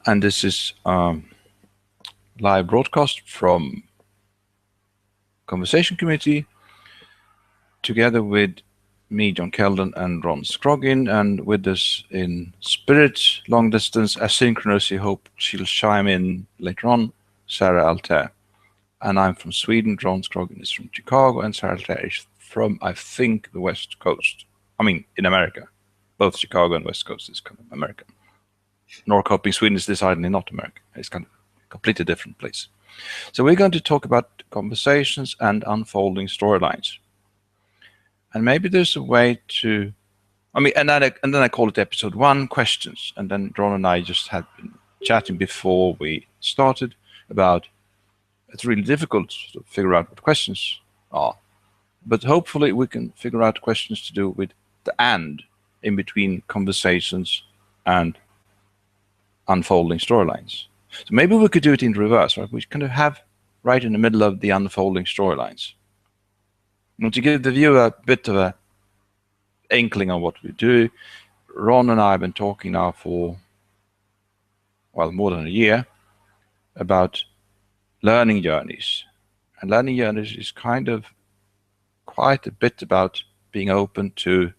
and this is live broadcast from Conversation Committee, together with me, John Kellden, and Ron Scroggin, and with us in spirit, long distance, asynchronously, hope she'll chime in later on, Zara Altair. And I'm from Sweden, Ron Scroggin is from Chicago, and Zara Altair is from, I think, the West Coast. I mean, in America. Both Chicago and West Coast is kind of America. Norrköping, Sweden is decidedly not America. It's kind of a completely different place. So we're going to talk about conversations and unfolding storylines. And maybe there's a way to, and then I call it episode 1, questions. And then Ron and I just had been chatting before we started about it's really difficult to figure out what questions are. But hopefully we can figure out questions to do with the and in between conversations and unfolding storylines. So maybe we could do it in reverse, right? We kind of have right in the middle of the unfolding storylines. And to give the viewer a bit of a inkling on what we do, Ron and I have been talking now for, well, more than a year about learning journeys. And learning journeys is kind of quite a bit about being open to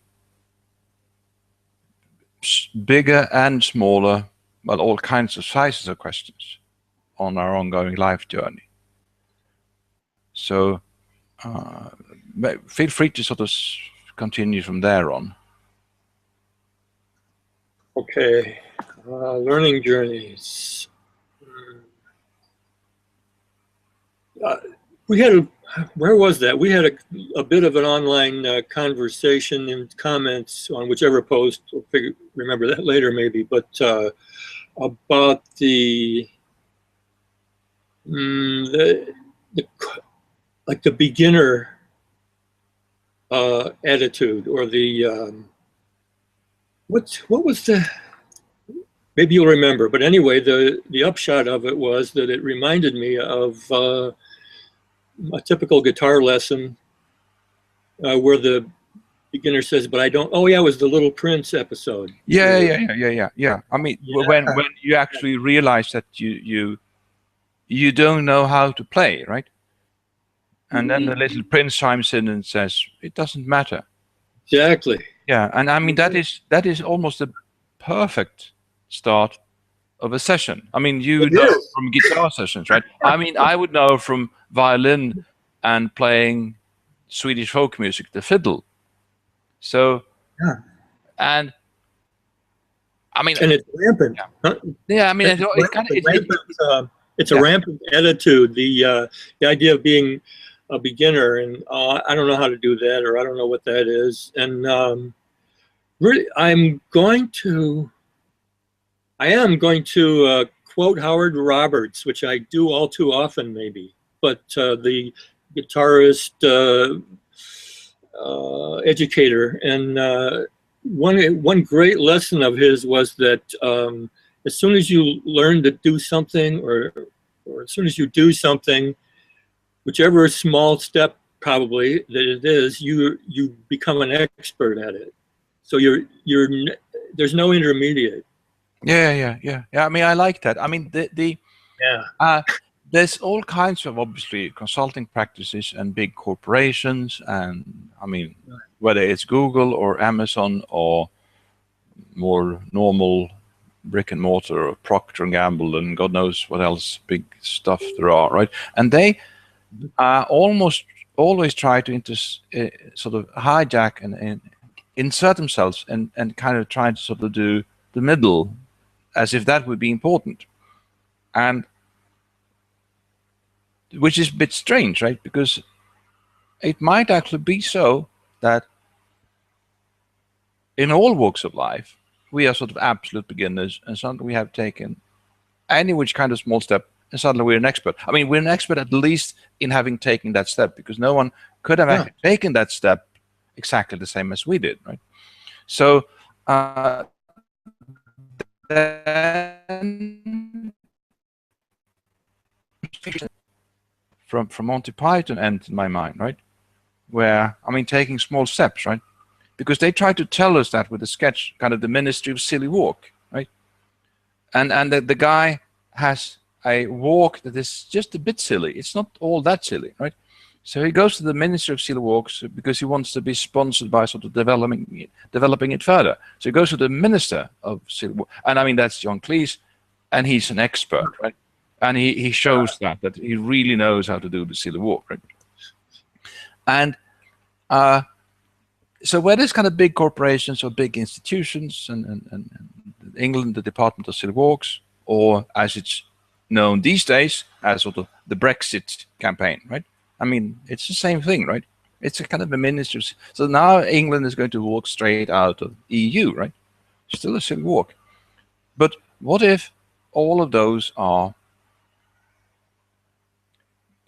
bigger and smaller, well, all kinds of sizes of questions on our ongoing life journey. So feel free to sort of continue from there on. Okay, learning journeys. We had where was that? We had a bit of an online conversation and comments on whichever post. We'll remember that later, maybe. But about the beginner attitude, or the what was the? Maybe you'll remember. But anyway, the upshot of it was that it reminded me of a typical guitar lesson where the beginner says, "But I don't." Oh yeah, it was the Little Prince episode. Yeah. I mean, when you actually realize that you don't know how to play, right? And then the Little Prince chimes in and says, "It doesn't matter." Exactly. Yeah, and I mean that is almost a perfect start of a session. I mean, you know from guitar sessions, right? I mean, I would know from violin and playing Swedish folk music, the fiddle. So, and I mean, and it's rampant. Yeah, I mean, it's a rampant attitude. The idea of being a beginner and I don't know how to do that, or I don't know what that is. And really, I am going to quote Howard Roberts, which I do all too often, maybe. But the guitarist, educator, and one great lesson of his was that as soon as you learn to do something, or as soon as you do something, whichever small step probably that it is, you become an expert at it. So there's no intermediate. Yeah. I mean, I like that. I mean, there's all kinds of obviously consulting practices and big corporations, and I mean, whether it's Google or Amazon or more normal brick and mortar or Procter and Gamble and God knows what else big stuff there are, right? And they almost always try to sort of hijack and insert themselves and kind of try to sort of do the middle, as if that would be important, and which is a bit strange, right? Because it might actually be so that in all walks of life, we are sort of absolute beginners, and suddenly we have taken any which kind of small step, and suddenly we're an expert. I mean, we're an expert at least in having taken that step, because no one could have actually taken that step exactly the same as we did, right? So then from Monty Python entered my mind, right? Where, I mean, taking small steps, right? Because they try to tell us that with the sketch, kind of the Ministry of Silly Walk, right? and the guy has a walk that is just a bit silly. It's not all that silly, right? So he goes to the Ministry of Silly Walks because he wants to be sponsored by sort of developing it further. So he goes to the Minister of Silly Walks, and I mean that's John Cleese, and he's an expert, right? And he shows that he really knows how to do the silly walk, right? And so where there's kind of big corporations or big institutions, and England, the Department of Silly Walks, or as it's known these days as sort of the Brexit campaign, right? I mean, it's the same thing, right? It's a kind of a ministry. So now England is going to walk straight out of EU, right? Still a silly walk. But what if all of those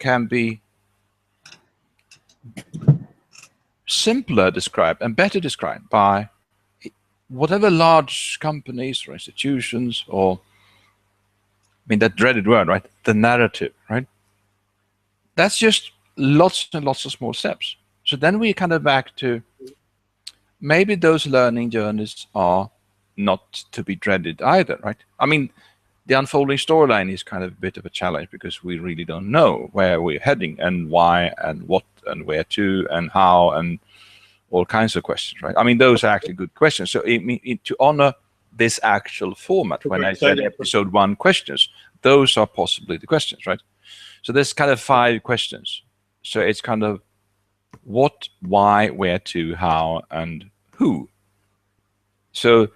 can be simpler described and better described by whatever large companies or institutions, or I mean that dreaded word, right? The narrative, right? That's just lots and lots of small steps. So then we kind of back to maybe those learning journeys are not to be dreaded either, right? I mean, the unfolding storyline is kind of a bit of a challenge because we really don't know where we're heading and why and what and where to and how and all kinds of questions, right? I mean, those are actually good questions. So to honor this actual format, when I said episode 1 questions, those are possibly the questions, right? So there's kind of 5 questions. So it's kind of what, why, where to, how, and who. So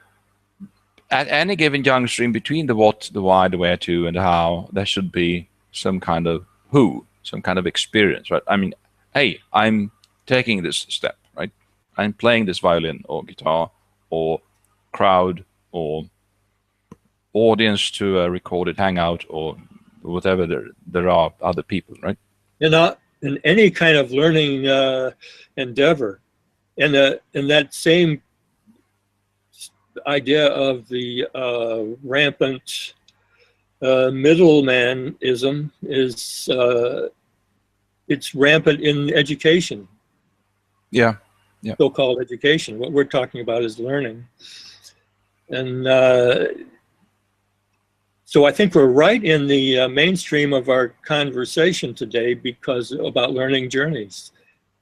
at any given juncture in between the what, the why, the where to, and the how, there should be some kind of who, some kind of experience, right? I mean, hey, I'm taking this step, right? I'm playing this violin or guitar or crowd or audience to a recorded hangout or whatever. There are other people, right? In any kind of learning endeavor, and that same idea of the rampant middlemanism is it's rampant in education. Yeah. So-called education. What we're talking about is learning, and so I think we're right in the mainstream of our conversation today about learning journeys.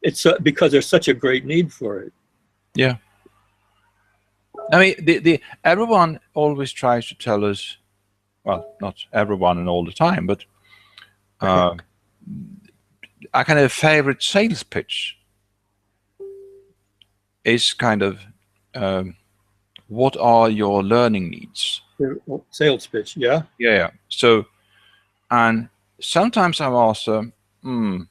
It's because there's such a great need for it. Yeah. I mean, everyone always tries to tell us, well, not everyone and all the time, but a kind of favorite sales pitch is kind of what are your learning needs? Sales pitch, yeah. Yeah. So, and sometimes I'm also, I'm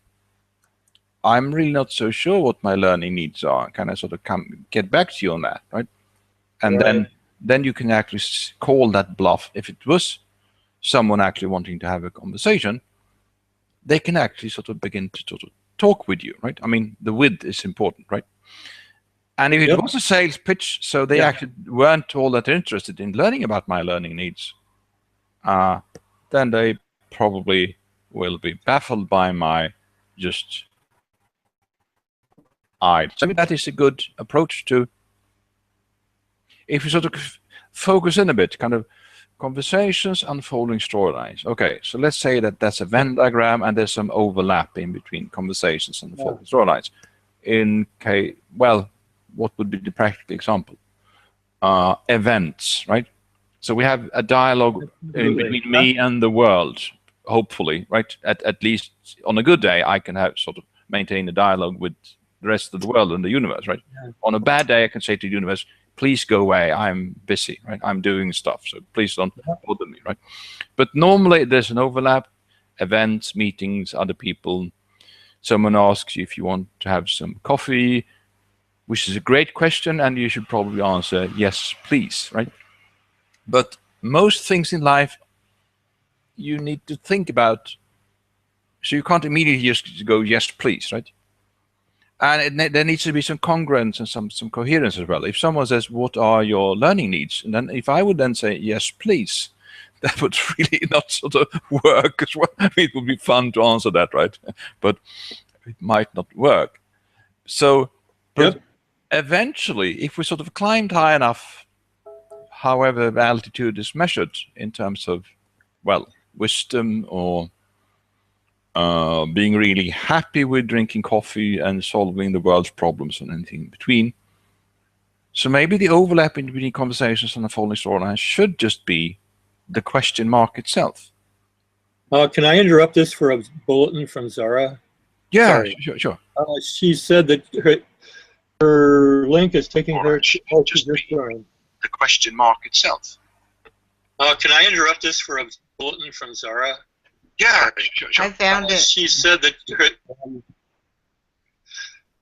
really not so sure what my learning needs are. Can I sort of get back to you on that, right? And then you can actually call that bluff. If it was someone actually wanting to have a conversation, they can actually sort of begin to sort of talk with you, right? I mean, the width is important, right? And if it was a sales pitch, so they actually weren't all that interested in learning about my learning needs, then they probably will be baffled by my just eyes. I mean, that is a good approach to, if you sort of focus in a bit, kind of conversations, unfolding storylines. Okay, so let's say that that's a Venn diagram and there's some overlap in between conversations and unfolding storylines. Well, what would be the practical example? Events, right? So we have a dialogue in between me and the world, hopefully, right? At least on a good day, I can have sort of maintain a dialogue with the rest of the world and the universe, right? Yeah. On a bad day, I can say to the universe, please go away, I'm busy, right? I'm doing stuff, so please don't bother me, right? But normally there's an overlap, events, meetings, other people. Someone asks you if you want to have some coffee, which is a great question, and you should probably answer, yes, please, right? But most things in life, you need to think about, so you can't immediately just go, yes, please, right? And there needs to be some congruence and some coherence as well. If someone says, what are your learning needs? And then if I would then say, yes, please, that would really not sort of work as well. I mean, it would be fun to answer that, right? But it might not work. So, but eventually, if we sort of climbed high enough, however altitude is measured in terms of, well, wisdom or being really happy with drinking coffee and solving the world's problems and anything in between. So maybe the overlap in between conversations and unfolding storylines should just be the question mark itself. Can I interrupt this for a bulletin from Zara? Yeah, Sorry. sure. She said that her link is taking her to this room. The question mark itself. Can I interrupt this for a bulletin from Zara? Yeah, sure. I found it. She said that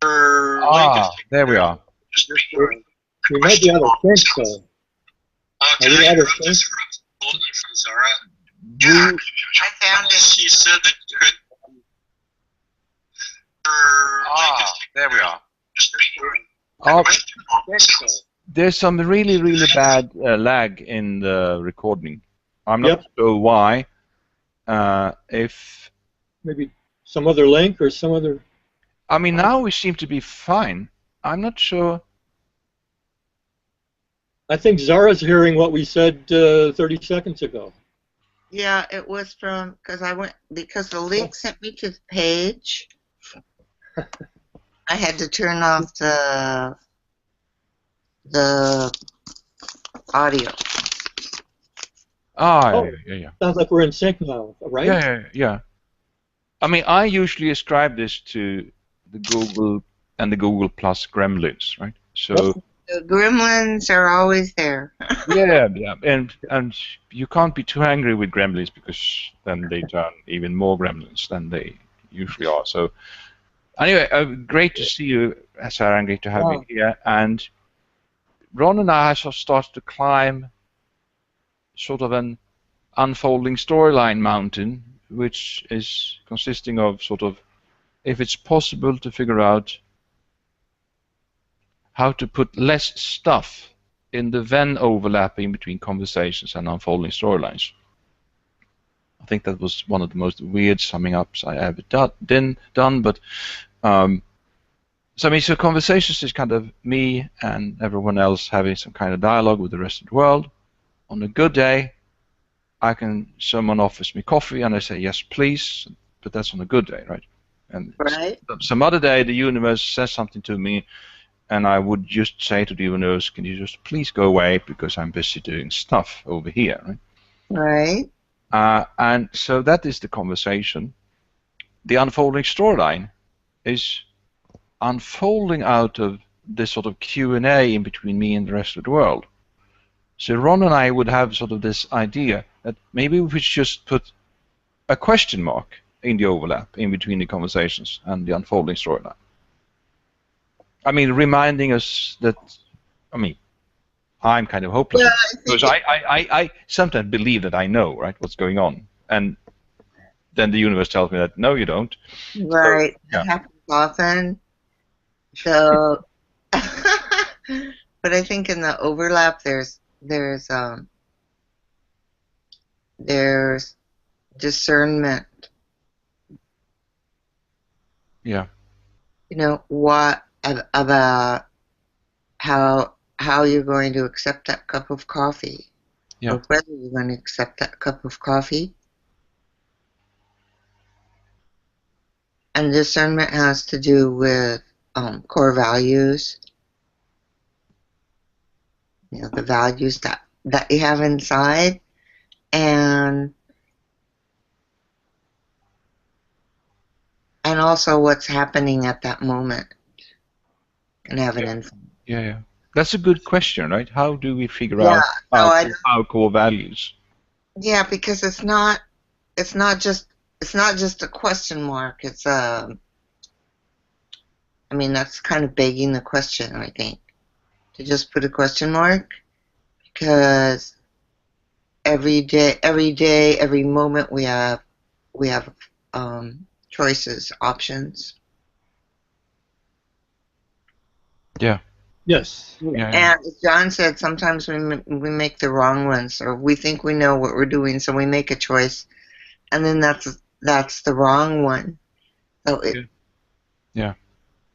her link is taking there we her are. to this room. We might be out of sync, though. Can I interrupt this for a bulletin from Zara? Yeah, I found it. She said that her link is taking there we are. her There's some really bad lag in the recording. I'm not sure why. If maybe some other link or some other. I mean, now we seem to be fine. I'm not sure. I think Zara's hearing what we said 30 seconds ago. Yeah, it was from because the link sent me to the page. I had to turn off the audio. Yeah. Sounds like we're in sync now, right? Yeah. I mean, I usually ascribe this to the Google and the Google Plus gremlins, right? So the gremlins are always there. yeah, and you can't be too angry with gremlins because then they turn even more gremlins than they usually are. So anyway, great to see you, Sarah, and great to have you here. And Ron and I have started to climb sort of an unfolding storyline mountain, which is consisting of sort of, if it's possible to figure out how to put less stuff in the then overlapping between conversations and unfolding storylines. I think that was one of the most weird summing ups I ever done, but so I mean, so conversations is kind of me and everyone else having some kind of dialogue with the rest of the world. On a good day, someone offers me coffee and I say yes please, but that's on a good day, right? And some other day the universe says something to me and I would just say to the universe, can you just please go away because I'm busy doing stuff over here, right? Right. And so that is the conversation. The unfolding storyline is unfolding out of this sort of Q&A in between me and the rest of the world. So Ron and I would have sort of this idea that maybe we should just put a question mark in the overlap in between the conversations and the unfolding storyline. I mean, reminding us that, I mean, I'm kind of hopeless because I sometimes believe that I know, right, what's going on, and then the universe tells me that no, you don't. Right, so, yeah. It happens often. So, but I think in the overlap, there's discernment. Yeah. You know, what about how you're going to accept that cup of coffee, or whether you're going to accept that cup of coffee. And discernment has to do with core values. You know, the values that you have inside, and also what's happening at that moment, and have an influence. Yeah. That's a good question, right? How do we figure out our core values? Yeah, because it's not just a question mark. It's I mean, that's kind of begging the question, I think, to just put a question mark, because every day, every moment we have choices, options. Yeah. Yes. Yeah. And as John said, sometimes we make the wrong ones, or we think we know what we're doing, so we make a choice, and then that's the wrong one. So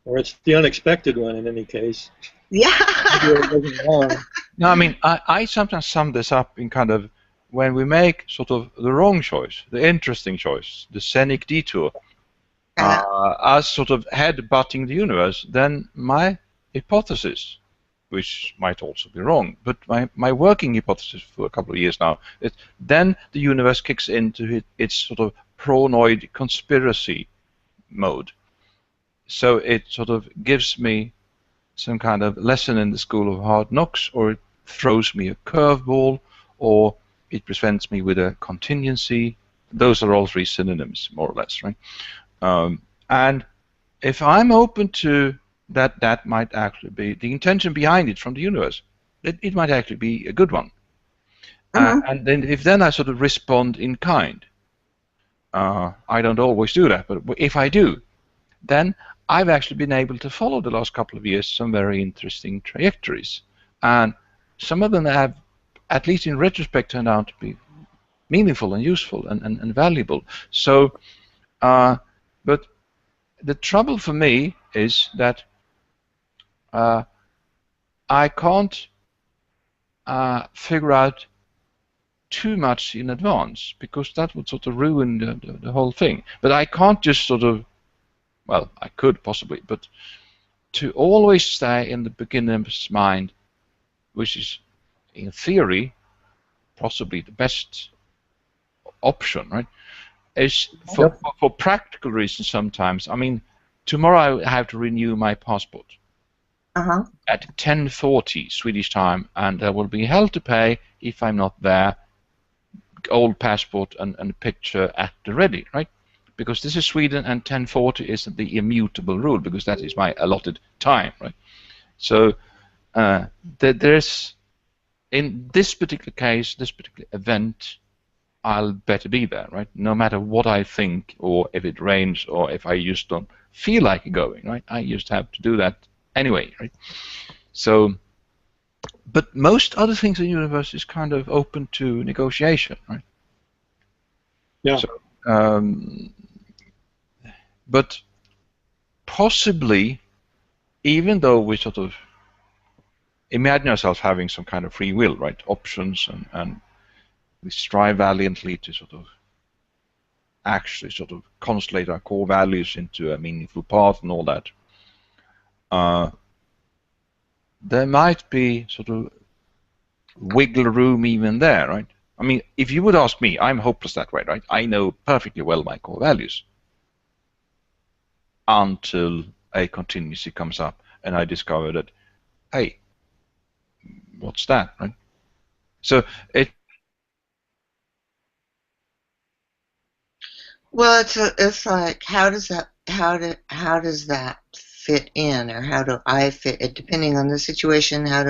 or it's the unexpected one in any case. Yeah. Maybe it wasn't wrong. No, I mean, I sometimes sum this up in kind of when we make sort of the wrong choice, the interesting choice, the scenic detour, as sort of head-butting the universe, then my hypothesis, which might also be wrong, but my working hypothesis for a couple of years now, is then the universe kicks into its sort of pronoid conspiracy mode. So it sort of gives me some kind of lesson in the school of hard knocks, or it throws me a curveball, or it presents me with a contingency. Those are all three synonyms, more or less, right? And if I'm open to that, that might actually be the intention behind it from the universe. It might actually be a good one. And then if then I sort of respond in kind, I don't always do that, but if I do, then I've actually been able to follow the last couple of years some very interesting trajectories. And some of them have, at least in retrospect, turned out to be meaningful and useful and valuable. So, but the trouble for me is that I can't figure out too much in advance, because that would sort of ruin the whole thing. But I can't just sort of, well, I could possibly, but to always stay in the beginner's mind, which is, in theory, possibly the best option, right? Is for practical reasons sometimes. I mean, tomorrow I have to renew my passport at 10:40 Swedish time, and there will be hell to pay if I'm not there. Old passport and picture at the ready, right? Because this is Sweden, and 10:40 is the immutable rule, because that is my allotted time, right? So there's, in this particular case, this particular event, I'll better be there, right? No matter what I think, or if it rains, or if I just don't feel like going, right? I just have to do that anyway, right? So, but most other things in the universe is kind of open to negotiation, right? Yeah. So, but possibly, even though we sort of imagine ourselves having some kind of free will, right? Options, and we strive valiantly to sort of actually sort of constellate our core values into a meaningful path and all that. There might be sort of wiggle room even there, right? I mean, if you would ask me, I'm hopeless that way, right? I know perfectly well my core values until a contingency comes up and I discover that, hey, what's that, right? So it. Well, it's like, how does that fit in, or how do I fit it, depending on the situation? How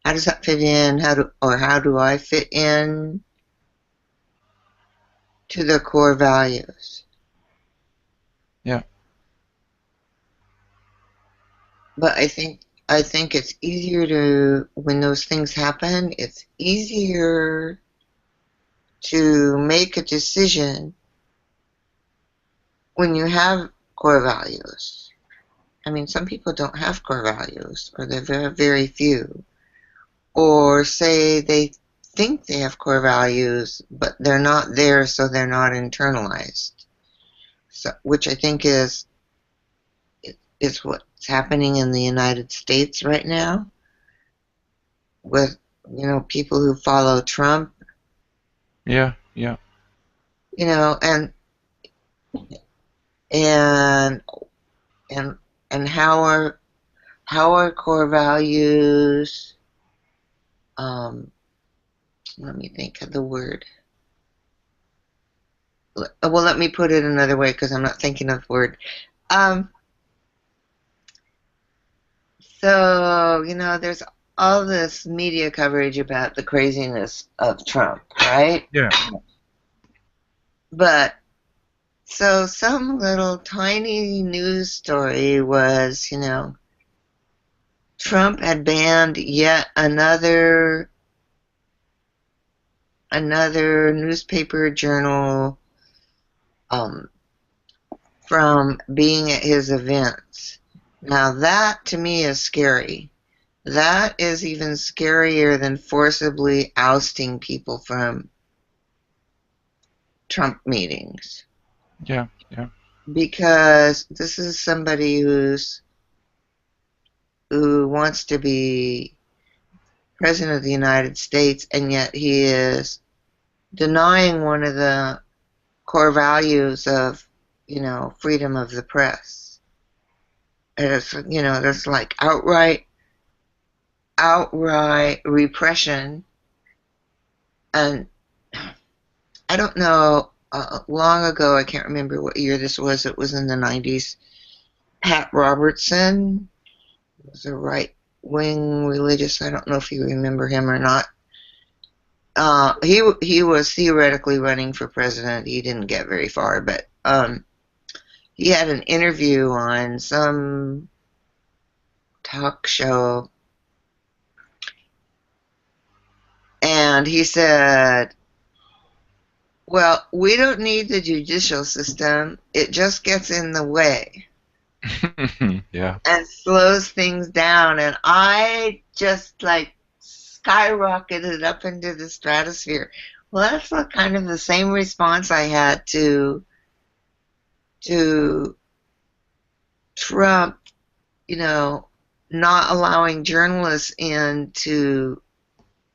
does that fit in? How do I fit in to the core values? Yeah. But I think it's easier to, when those things happen, it's easier to make a decision when you have core values. I mean, some people don't have core values, or they're very, very few. Or say they think they have core values, but they're not there, so they're not internalized. So, which I think is what's happening in the United States right now, with, you know, people who follow Trump. Yeah. You know, and how are core values, let me think of the word. Well, let me put it another way, because I'm not thinking of the word. So, you know, there's all this media coverage about the craziness of Trump, right? Yeah. But so some little tiny news story was, you know, Trump had banned yet another newspaper journal from being at his events. Now that to me is scary, That is even scarier than forcibly ousting people from Trump meetings. Yeah, yeah. Because this is somebody who wants to be president of the United States, and yet he is denying one of the core values of, freedom of the press. And it's, that's like outright repression. And I don't know, long ago, I can't remember what year this was, it was in the 90s, Pat Robertson was a right-wing religious, I don't know if you remember him or not. He was theoretically running for president. He didn't get very far, but he had an interview on some talk show, and he said, well, we don't need the judicial system. It just gets in the way. Yeah. And slows things down. And I just skyrocketed up into the stratosphere. Well, that's kind of the same response I had to Trump, not allowing journalists into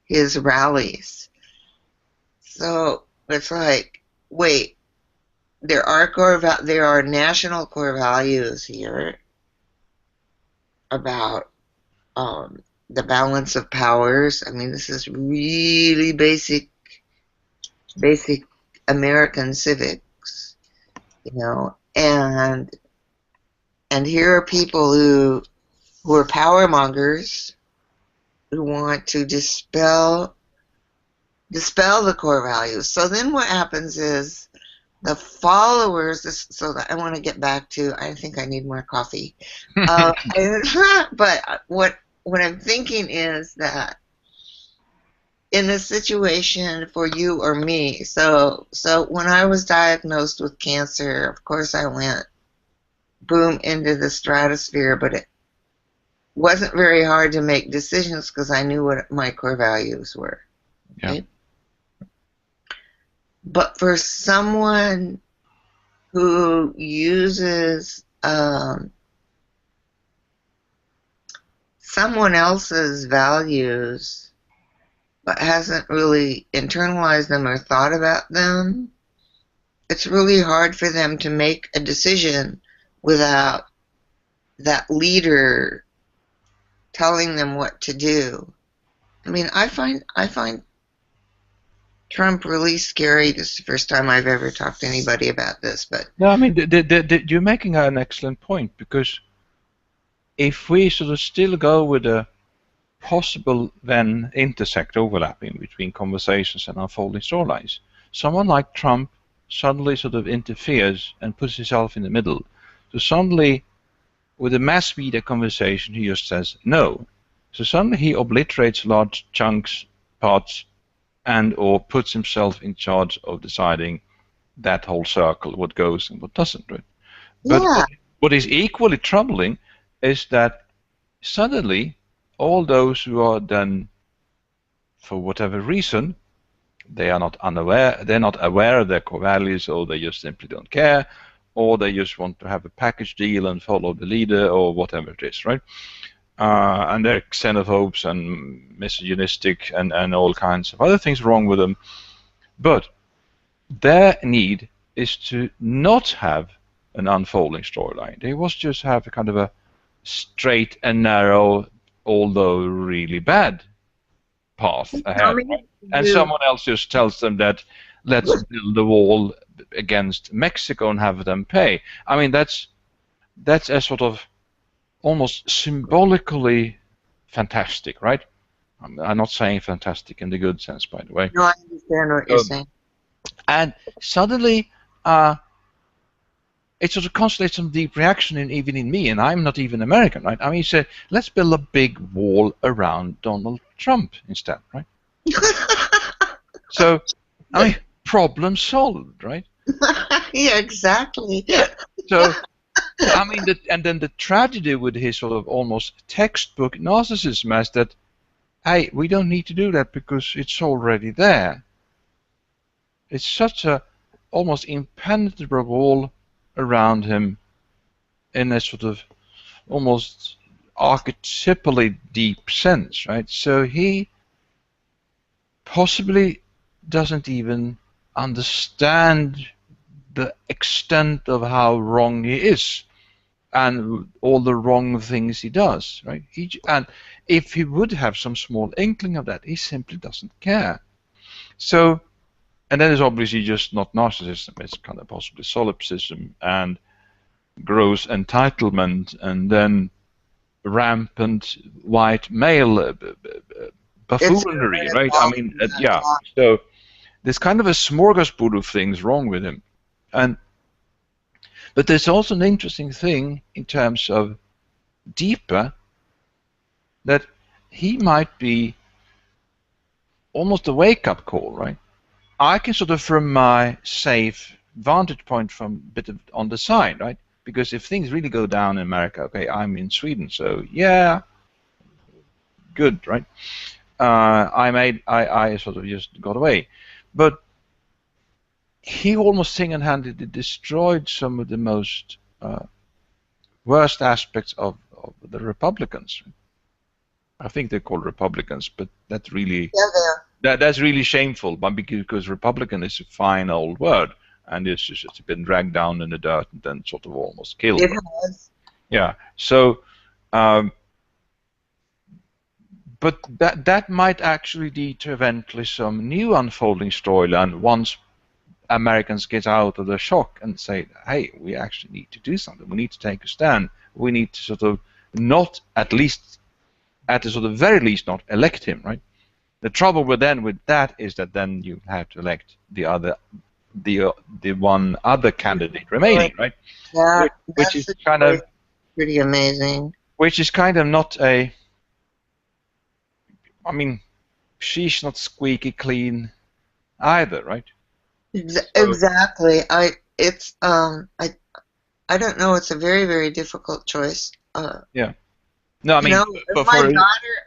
his rallies. So it's like, wait, there are national core values here about the balance of powers. I mean, this is really basic American civics, and here are people who are power mongers who want to dispel the core values. So then what happens is the followers, so I want to get back to, I think I need more coffee. But what I'm thinking is that in a situation for you or me, so when I was diagnosed with cancer, of course I went boom into the stratosphere, but it wasn't very hard to make decisions because I knew what my core values were. Okay? Yeah. But for someone who uses someone else's values but hasn't really internalized them or thought about them, it's really hard for them to make a decision without that leader telling them what to do. I mean, I find Trump really scary. This is the first time I've ever talked to anybody about this, but No, I mean, you're making an excellent point, because if we sort of still go with a possible then intersect overlapping between conversations and unfolding storylines, someone like Trump suddenly sort of interferes and puts himself in the middle. So suddenly, with a mass media conversation, he just says no. So suddenly he obliterates large chunks, parts, and or puts himself in charge of deciding that whole circle, what goes and what doesn't. Right? But yeah, what is equally troubling is that suddenly all those who are then, for whatever reason, they're not aware of their core values, or they just simply don't care, or they just want to have a package deal and follow the leader, or whatever it is, right? And they're xenophobes and misogynistic and all kinds of other things wrong with them. But their need is to not have an unfolding storyline. They was just have a kind of a straight and narrow, although really bad path ahead. And someone else just tells them that let's build a wall against Mexico and have them pay. I mean, that's a sort of almost symbolically fantastic, right? I'm not saying fantastic in the good sense, by the way. No, I understand what you're saying. And suddenly, it sort of constellates some deep reaction even in me, and I'm not even American, right? I mean, you say, let's build a big wall around Donald Trump instead, right? So, I mean, problem solved, right? Yeah, exactly. So, I mean, and then the tragedy with his sort of almost textbook narcissism is that, hey, we don't need to do that because it's already there. It's such a almost impenetrable wall around him in a sort of almost archetypally deep sense, right? So he possibly doesn't even understand the extent of how wrong he is and all the wrong things he does, right? And if he would have some small inkling of that, he simply doesn't care. So, and that is obviously just not narcissism, it's kind of possibly solipsism and gross entitlement and then rampant white male buffoonery, right? I mean, yeah. So there's kind of a smorgasbord of things wrong with him. But there's also an interesting thing in terms of deeper, that he might be almost a wake-up call, right? I can sort of, from my safe vantage point, from a bit of on the side, right? Because if things really go down in America, okay, I'm in Sweden, so yeah, good, right? I sort of just got away, but he almost single-handedly destroyed some of the most worst aspects of the Republicans. I think they're called Republicans, but that's really that's really shameful. But because Republican is a fine old word, and it's been dragged down in the dirt and then sort of almost killed. It has. Yeah. So, but that might actually lead to eventually some new unfolding storyline once Americans get out of the shock and say, hey, we actually need to do something. We need to take a stand. We need to sort of not, at least, at the sort of very least, not elect him, right? The trouble with that is that then you have to elect the one other candidate remaining, right? Yeah, which is kind of pretty amazing. Which is kind of not a. I mean, she's not squeaky clean either, right? Exactly. I don't know. It's a very, very difficult choice. Yeah. No, I mean,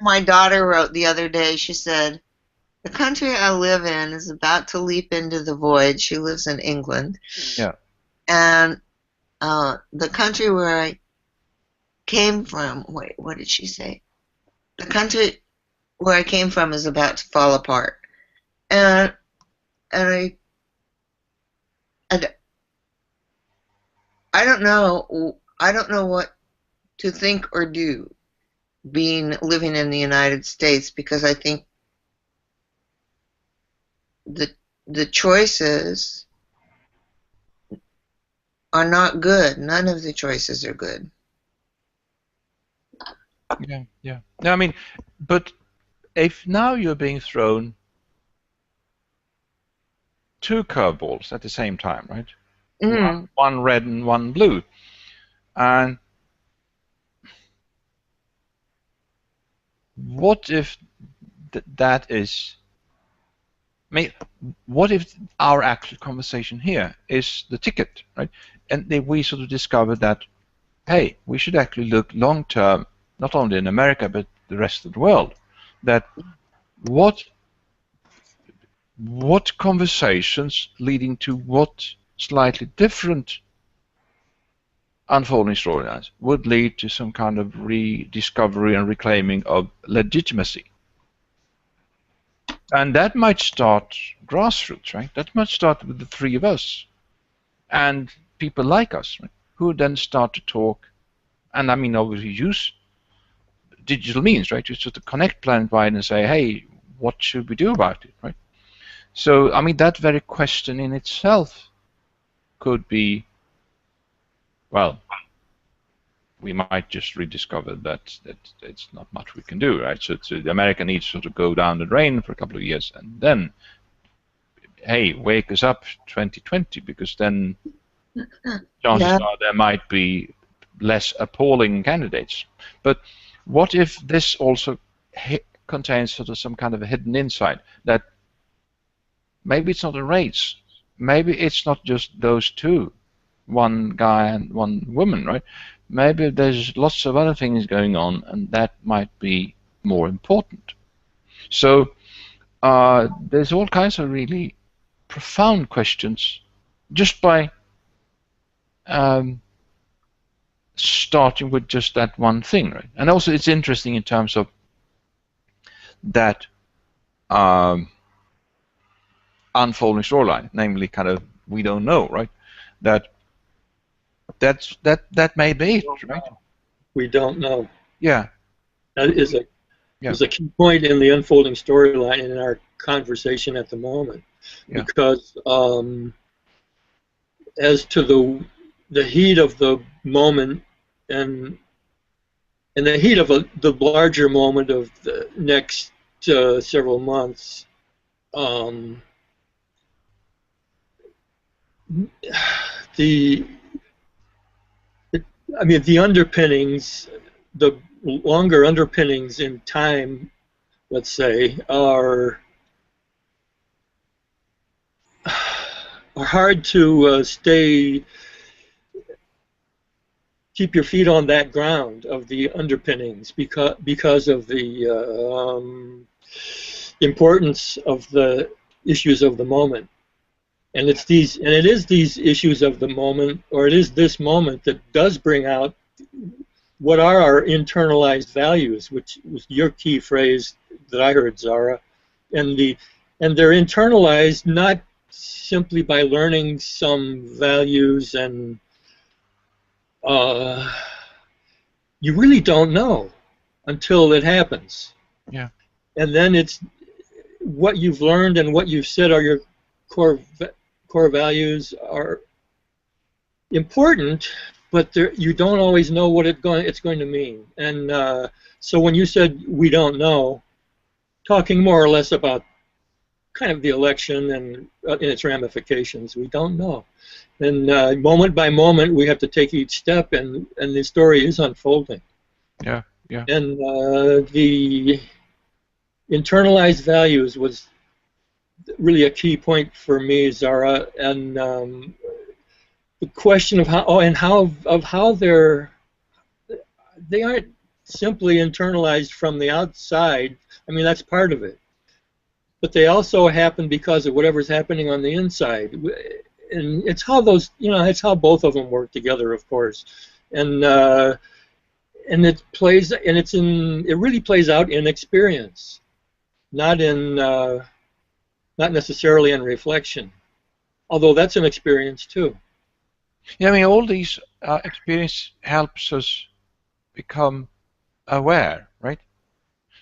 my daughter wrote the other day. She said, "The country I live in is about to leap into the void." She lives in England. Yeah. And the country where I came from. Wait, what did she say? The country where I came from is about to fall apart. And I don't know. I don't know what to think or do, living in the United States, because I think the choices are not good. None of the choices are good. Yeah. No, I mean, but if now you're being thrown two curveballs at the same time, right? One red and one blue, and what if that is? I mean, what if our actual conversation here is the ticket, right? And then we sort of discover that, hey, we should actually look long term, not only in America but the rest of the world. That what conversations leading to what slightly different unfolding storylines would lead to some kind of rediscovery and reclaiming of legitimacy. And that might start grassroots, right? That might start with the three of us and people like us, right? Who then start to talk, and I mean obviously use digital means, right? To sort of connect planet-wide and say, hey, what should we do about it, right? So, I mean, that very question in itself could be, well, we might just rediscover that it's not much we can do, right? So America needs to sort of go down the drain for a couple of years, and then, hey, wake us up 2020, because then chances are there might be less appalling candidates. But what if this also contains sort of some kind of a hidden insight that maybe it's not a race, maybe it's not just those two, one guy and one woman, right? Maybe there's lots of other things going on, and that might be more important. So there's all kinds of really profound questions just by starting with just that one thing, right? And also it's interesting in terms of that unfolding storyline, namely kind of we don't know, right? That may be it, right? We don't know. Yeah. That is a key point in the unfolding storyline in our conversation at the moment, because as to the heat of the moment and the heat of the larger moment of the next several months, the underpinnings, the longer underpinnings in time, let's say, are hard to keep your feet on that ground of the underpinnings because of the importance of the issues of the moment. And it is these issues of the moment, or it is this moment, that does bring out what are our internalized values, which was your key phrase that I heard, Zara. And they're internalized not simply by learning some values, and you really don't know until it happens. Yeah. And then it's what you've learned and what you've said are your core values are important, but you don't always know what it's going to mean. And so when you said we don't know, talking more or less about kind of the election and in its ramifications, we don't know. And moment by moment, we have to take each step, and the story is unfolding. Yeah, yeah. And the internalized values was really a key point for me, Zara, and the question of how they aren't simply internalized from the outside. I mean, that's part of it, but they also happen because of whatever's happening on the inside, and it's how those, it's how both of them work together, of course, and it really plays out in experience, not necessarily in reflection, although that's an experience too. Yeah, I mean, all these experience helps us become aware, right?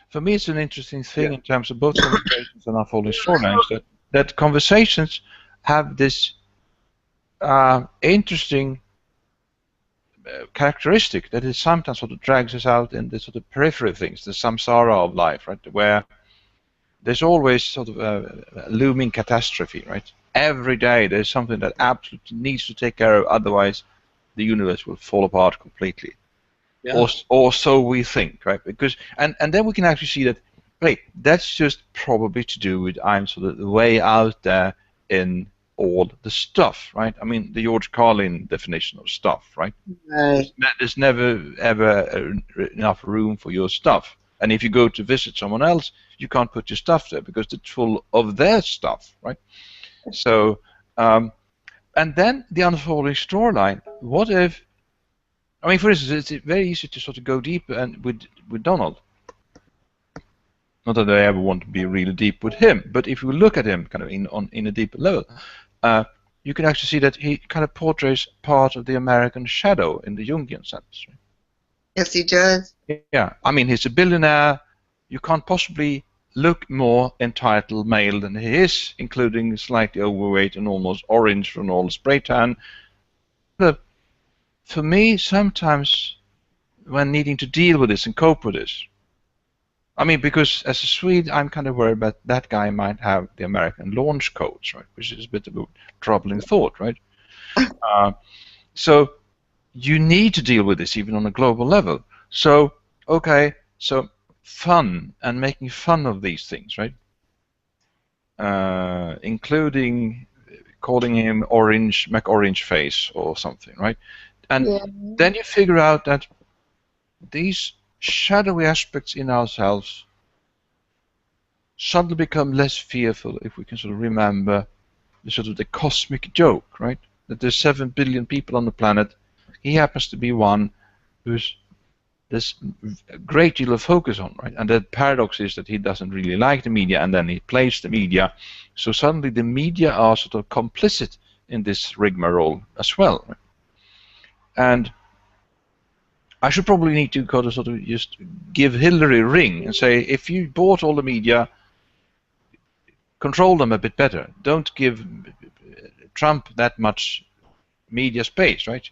For me, it's an interesting thing in terms of both conversations and unfolding storylines that conversations have this interesting characteristic that it sometimes sort of drags us out in the sort of periphery things, the samsara of life, right? Where there's always sort of a looming catastrophe, right? Every day there's something that absolutely needs to take care of, otherwise the universe will fall apart completely. Yeah. Or so we think, right? Because and then we can actually see that, hey, that's just probably to do with I'm sort of way out there in all the stuff, right? I mean, the George Carlin definition of stuff, right? Right. There's never ever enough room for your stuff. And if you go to visit someone else, you can't put your stuff there because it's full of their stuff, right? So, and then the unfolding storyline. What if, I mean, for instance, it's very easy to sort of go deep and with Donald. Not that I ever want to be really deep with him, but if you look at him kind of in a deeper level, you can actually see that he kind of portrays part of the American shadow in the Jungian sense. Right? Yes, he does. Yeah, I mean, he's a billionaire. You can't possibly look more entitled male than he is, including slightly overweight and almost orange from all the spray tan. But for me, sometimes when needing to deal with this and cope with this, I mean, because as a Swede, I'm kind of worried about that guy might have the American launch codes, right? Which is a bit of a troubling thought, right? So you need to deal with this even on a global level. So, okay, so fun and making fun of these things, right? Including calling him Orange Face or something, right? And Yeah. then you figure out that these shadowy aspects in ourselves suddenly become less fearful if we can sort of remember the cosmic joke, right? That there's 7 billion people on the planet. He happens to be one who's there's a great deal of focus on, right? And the paradox is that he doesn't really like the media, and then he plays the media. So suddenly the media are sort of complicit in this rigmarole as well, right? And I should probably need to kind of sort of just give Hillary a ring and say, if you bought all the media, control them a bit better. Don't give Trump that much media space, right?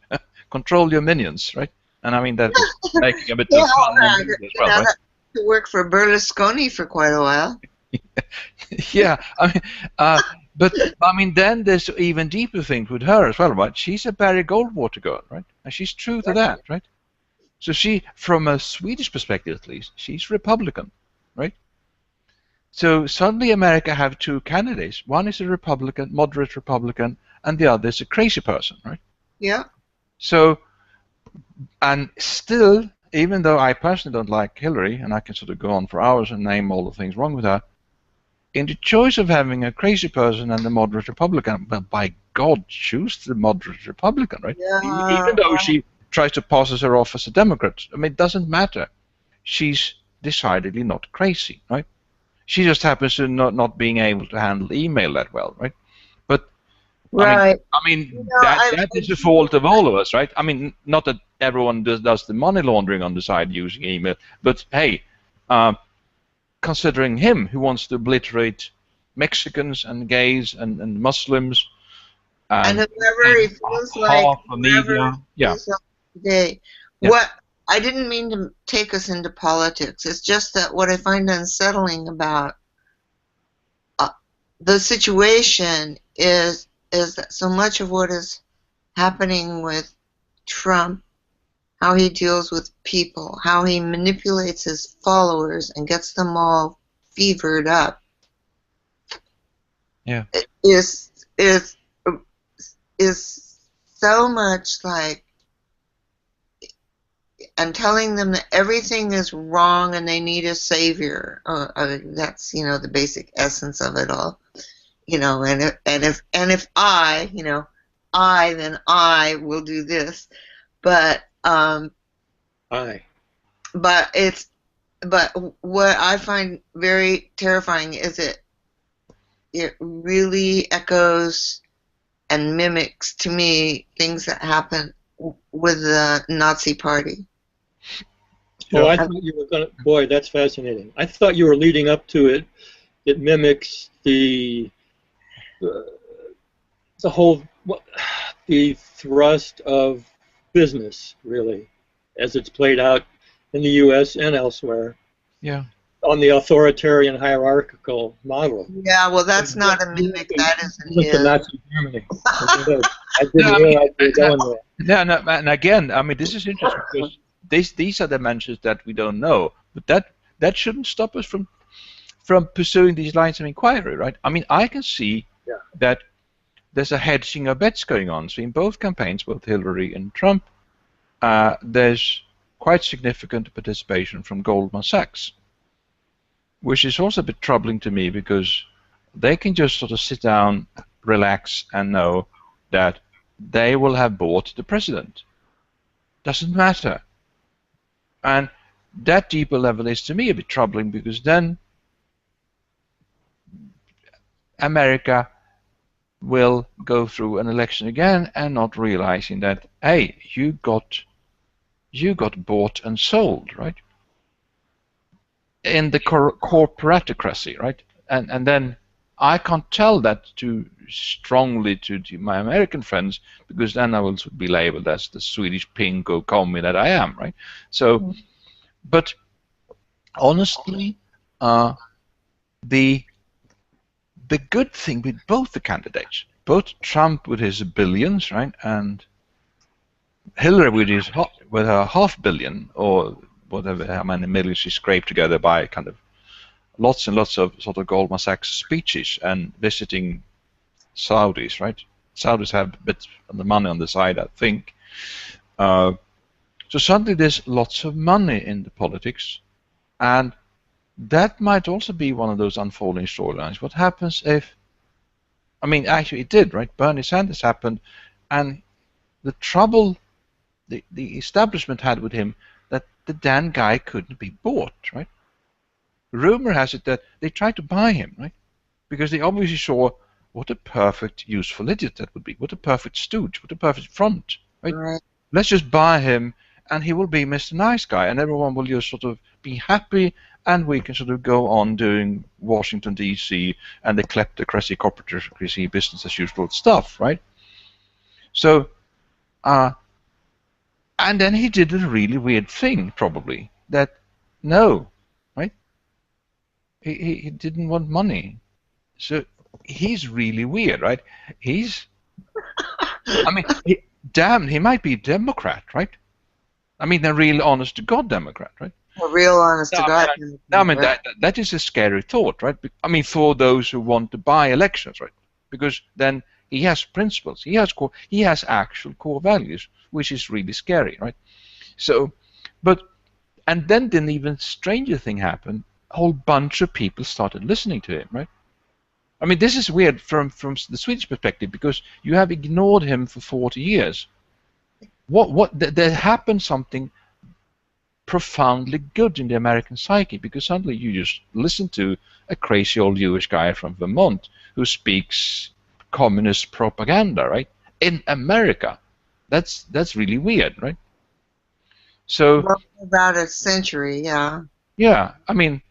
Control your minions, right? And I mean that is making a bit of fun as well, right? To work for Berlusconi for quite a while. Yeah, I mean, but I mean, then there's even deeper things with her as well, right? She's a Barry Goldwater girl, right? And she's true to that, right? So she, from a Swedish perspective at least, she's Republican, right? So suddenly America have two candidates. One is a Republican, moderate Republican, and the other is a crazy person, right? Yeah. So, and still, even though I personally don't like Hillary, and I can sort of go on for hours and name all the things wrong with her, in the choice of having a crazy person and a moderate Republican, well, by God, choose the moderate Republican, right? Yeah. Even though she tries to pass her off as a Democrat, I mean, it doesn't matter. She's decidedly not crazy, right? She just happens to not being able to handle email that well, right? But Right. I mean that is the fault of all of us, right? I mean, not that everyone does the money laundering on the side using email, but hey, considering him who wants to obliterate Mexicans and gays and Muslims and whoever he feels like, media, yeah. Today. Yeah. What I didn't mean to take us into politics. It's just that what I find unsettling about the situation is that so much of what is happening with Trump, how he deals with people, how he manipulates his followers and gets them all fevered up, yeah, is so much like, and telling them that everything is wrong and they need a savior. That's the basic essence of it all. And if I, then I will do this. But but what I find very terrifying is it really echoes and mimics to me things that happen with the Nazi Party. Oh, I thought you were going to. Boy, that's fascinating. I thought you were leading up to it. It mimics the thrust of business, really, as it's played out in the U.S. and elsewhere. Yeah. On the authoritarian hierarchical model. Yeah, well, that's not a mimic. That isn't his. The Nazi Germany. I didn't realize you were going there. Yeah, no, and again, I mean, this is interesting because these are dimensions that we don't know, but that shouldn't stop us from pursuing these lines of inquiry, right? I mean, I can see that there's a hedging of bets going on. So in both campaigns, both Hillary and Trump, there's quite significant participation from Goldman Sachs, which is also a bit troubling to me because they can just sort of sit down, relax, and know that they will have bought the president. Doesn't matter. And that deeper level is to me a bit troubling because then America will go through an election again and not realizing that, hey, you got bought and sold, right? In the corporatocracy, right? And then I can't tell that too strongly to my American friends because then I will be labeled as the Swedish pinko commie that I am, right? So, but honestly, the good thing with both the candidates, both Trump with his billions, right, and Hillary with her $500 million or whatever, how many millions she scraped together by kind of lots and lots of sort of Goldman Sachs speeches and visiting Saudis, right? Saudis have a bit of the money on the side, I think. So suddenly there's lots of money in the politics, and that might also be one of those unfolding storylines. What happens if, I mean, actually it did, right? Bernie Sanders happened, and the trouble the establishment had with him, that the damn guy couldn't be bought, right? Rumor has it that they tried to buy him, right? Because they obviously saw what a perfect, useful idiot that would be. What a perfect stooge. What a perfect front, right? Right. Let's just buy him, and he will be Mr. Nice Guy, and everyone will just sort of be happy, and we can sort of go on doing Washington, D.C., and the kleptocracy, corporatocracy, business as usual stuff, right? So, and then he did a really weird thing, probably, that, no, right? He didn't want money. So he's really weird, right? He's, I mean, he might be a Democrat, right? I mean, a real honest-to-God Democrat, right? A real honest to God. I mean, that is a scary thought, right? I mean, for those who want to buy elections, right? Because then he has principles, he has actual core values, which is really scary, right? So, and then an even stranger thing happened. A whole bunch of people started listening to him, right? I mean, this is weird from the Swedish perspective, because you have ignored him for 40 years. There happened something profoundly good in the American psyche, because suddenly you just listen to a crazy old Jewish guy from Vermont who speaks communist propaganda, right? In America. That's really weird, right? So Well, about a century, yeah. yeah, I mean,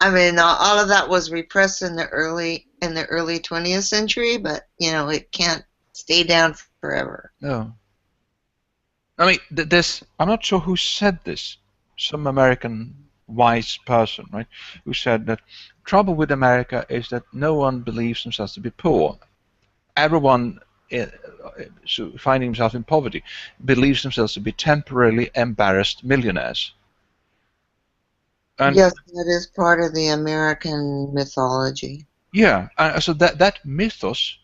all of that was repressed in the early 20th century, but it can't stay down forever. no. I mean, I'm not sure who said this. Some American wise person, right, who said that trouble with America is that no one believes themselves to be poor. Everyone finding himself in poverty believes themselves to be temporarily embarrassed millionaires. And yes, that is part of the American mythology. yeah, so that mythos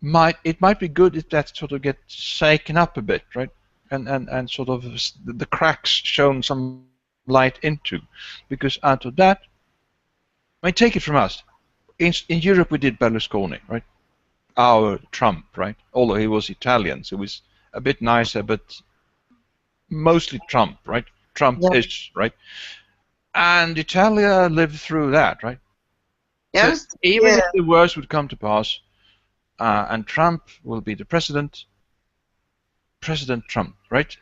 might be good if that sort of gets shaken up a bit, right? And sort of the cracks shown some light into, because out of that, I mean, take it from us. In Europe, we did Berlusconi, right? Our Trump, right? Although he was Italian, so he was a bit nicer, but mostly Trump, right? Trump-ish, right? And Italia lived through that, right? Yes. So even if the worst would come to pass, and Trump will be the President Trump, right?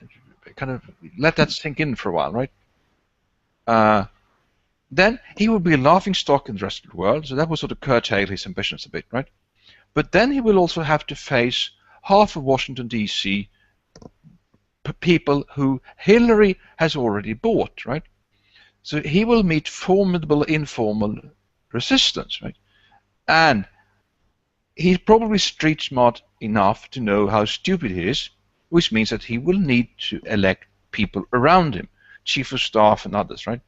Kind of let that sink in for a while, right? Then he will be a laughing stock in the rest of the world, so that will sort of curtail his ambitions a bit, right? But then he will also have to face half of Washington, D.C. people who Hillary has already bought, right? So he will meet formidable informal resistance, right? And he's probably street smart enough to know how stupid he is, which means that he will need to elect people around him, chief of staff and others, right?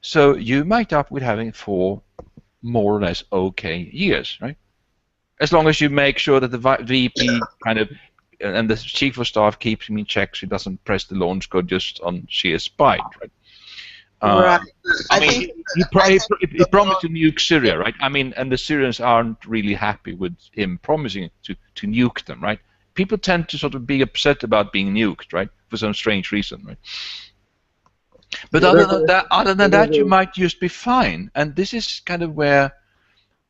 So you might up with having 4 more or less okay years, right? As long as you make sure that the VP kind of and the chief of staff keeps him in check, so he doesn't press the launch code just on sheer spite, right? Right. I mean, he promised to nuke Syria, right? I mean, and the Syrians aren't really happy with him promising to nuke them, right? People tend to sort of be upset about being nuked, right? For some strange reason, right? But other than that, you might just be fine. And this is kind of where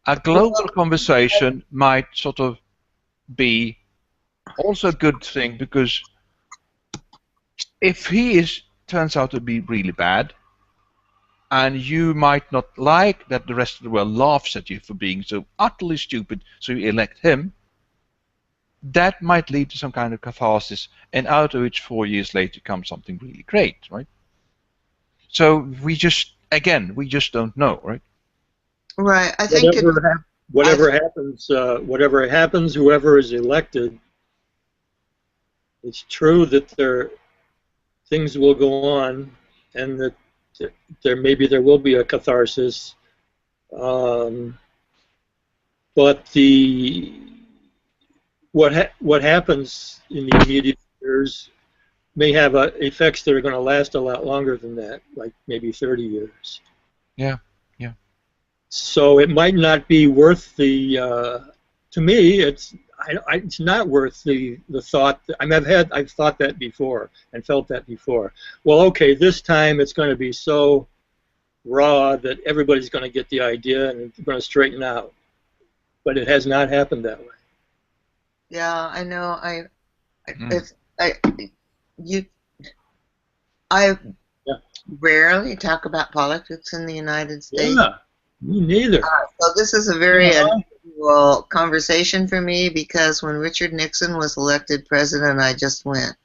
a global conversation might sort of be also a good thing, because if he turns out to be really bad, and you might not like that the rest of the world laughs at you for being so utterly stupid, so you elect him, that might lead to some kind of catharsis, and out of which 4 years later comes something really great, right? So we just don't know, right? Right. I think whatever happens, whoever is elected, it's true that things will go on, and that there will be a catharsis. but what happens in the immediate years may have effects that are going to last a lot longer than that, like maybe 30 years. Yeah. So it might not be worth the. To me, it's not worth the thought. I mean, I've thought that before and felt that before. Well, okay, this time it's going to be so raw that everybody's going to get the idea and it's going to straighten out. But it has not happened that way. Yeah, I know. Mm. I Yeah. rarely talk about politics in the United States. Yeah, me neither. So this is a very Yeah. unusual conversation for me because when Richard Nixon was elected president, I just went.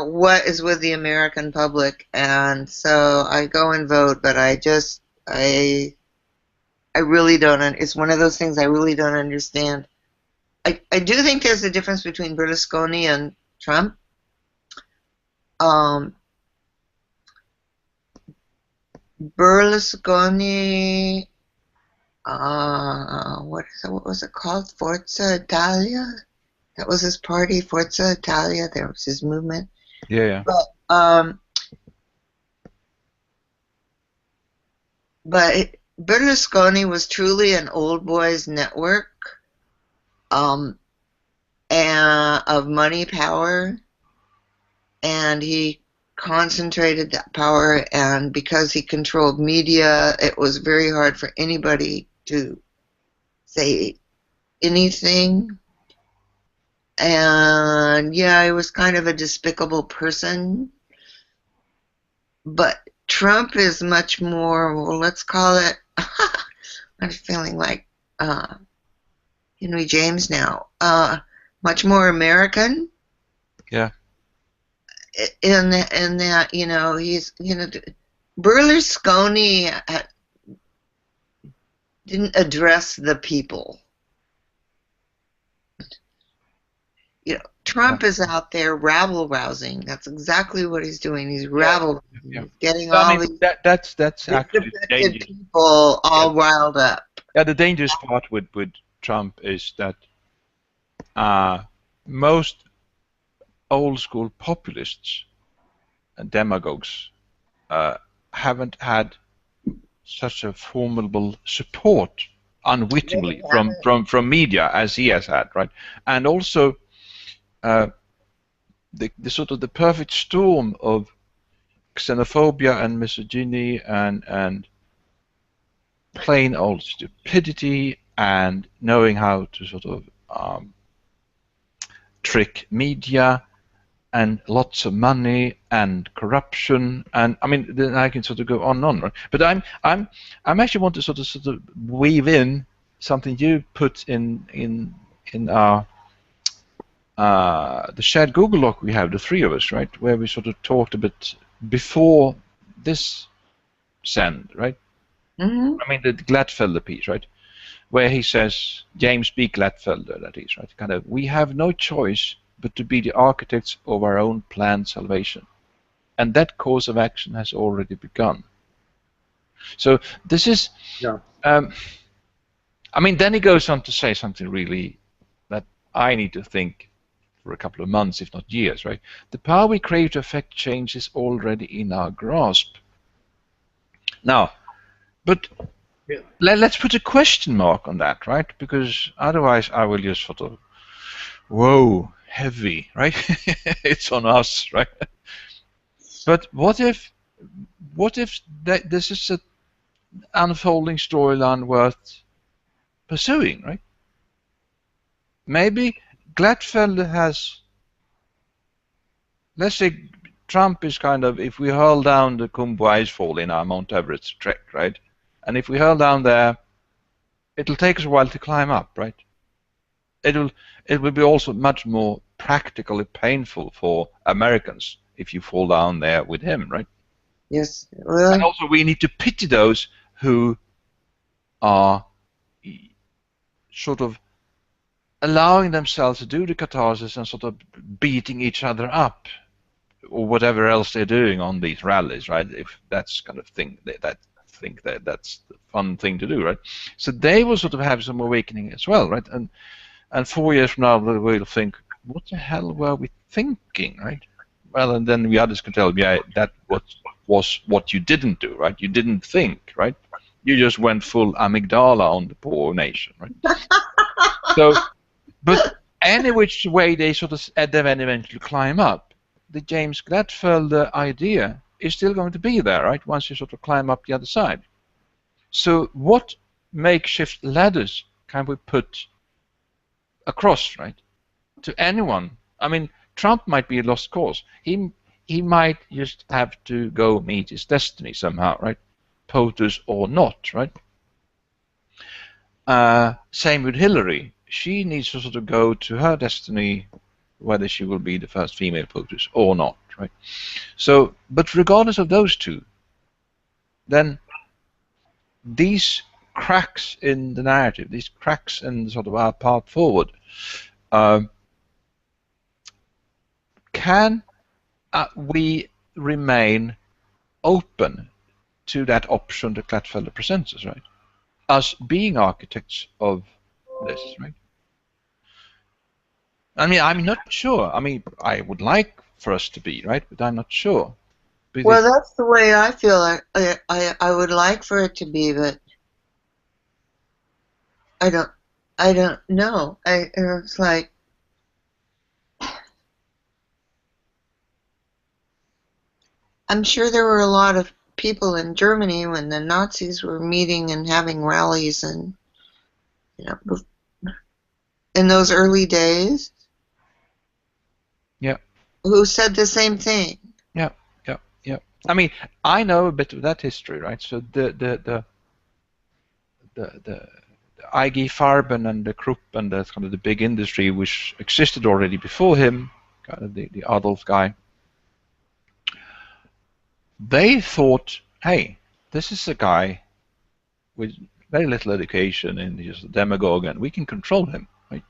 What is with the American public? And so I go and vote, but I really don't. It's one of those things I really don't understand. I do think there's a difference between Berlusconi and Trump. Berlusconi, what was it called? Forza Italia? That was his party, Forza Italia. There was his movement. Yeah. But Berlusconi was truly an old boys network and of money power, and he concentrated that power, and because he controlled media, it was very hard for anybody to say anything. And yeah, he was kind of a despicable person. But Trump is much more, well, let's call it, I'm feeling like Henry James now, much more American. Yeah. In that, he's, Berlusconi didn't address the people. Trump is out there rabble-rousing. That's exactly what he's doing. He's rabble-rousing. Yeah. He's getting So, all these that's actually dangerous. people all riled up. Yeah, the dangerous part with Trump is that most old school populists and demagogues haven't had such a formidable support unwittingly from media as he has had, right? And also the sort of the perfect storm of xenophobia and misogyny and plain old stupidity and knowing how to sort of trick media and lots of money and corruption, and I mean then I can sort of go on and on, right? But I'm actually want to sort of weave in something you put in our the shared Google Doc we have, the three of us, right, where we sort of talked a bit before this send, right? Mm-hmm. I mean the Glattfelder piece, right, where he says, James B. Glattfelder, that is, right, kind of, we have no choice but to be the architects of our own planned salvation. And that course of action has already begun. So this is, Yeah. I mean, then he goes on to say something really that I need to think for a couple of months, if not years, right? The power we crave to affect change is already in our grasp. Now, but Yeah. let's put a question mark on that, right? Because otherwise I will just sort of, whoa, heavy, right? It's on us, right? But what if this is an unfolding storyline worth pursuing, right? Maybe Glattfelder has, let's say Trump is kind of, if we hurl down the Khumbu Icefall in our Mount Everest trek, right? And if we hurl down there, it'll take us a while to climb up, right? It will be also much more practically painful for Americans if you fall down there with him, right? Yes. Well, And also we need to pity those who are sort of allowing themselves to do the catharsis and sort of beating each other up or whatever else they're doing on these rallies, right? If that's kind of thing, that think that that's the fun thing to do, right? So they will sort of have some awakening as well, right? And 4 years from now, they will think, what the hell were we thinking, right? Well, and then the others can tell, yeah, that was what you didn't do, right? You didn't think, right? You just went full amygdala on the poor nation, right? So, but any which way they sort of then eventually climb up, the James Glattfelder idea is still going to be there, right? Once you sort of climb up the other side. So what makeshift ladders can we put across, right? To anyone. I mean, Trump might be a lost cause. He might just have to go meet his destiny somehow, right? POTUS or not, right? Same with Hillary. She needs to sort of go to her destiny, whether she will be the first female POTUS or not, right? So, but regardless of those two, then these cracks in the narrative, these cracks in sort of our path forward, can we remain open to that option that Glattfelder presents us, right? Us being architects of this, right? I mean, I'm not sure. I mean, I would like for us to be, right? But I'm not sure. Because Well, that's the way I feel. I would like for it to be, but I don't know. It's like, I'm sure there were a lot of people in Germany when the Nazis were meeting and having rallies, and you know, in those early days, yeah, who said the same thing. yeah. I mean, I know a bit of that history, right? So the IG Farben and the Krupp and the kind of the big industry which existed already before him, kind of the Adolf guy. They thought, hey, this is a guy with very little education and he's a demagogue and we can control him, right?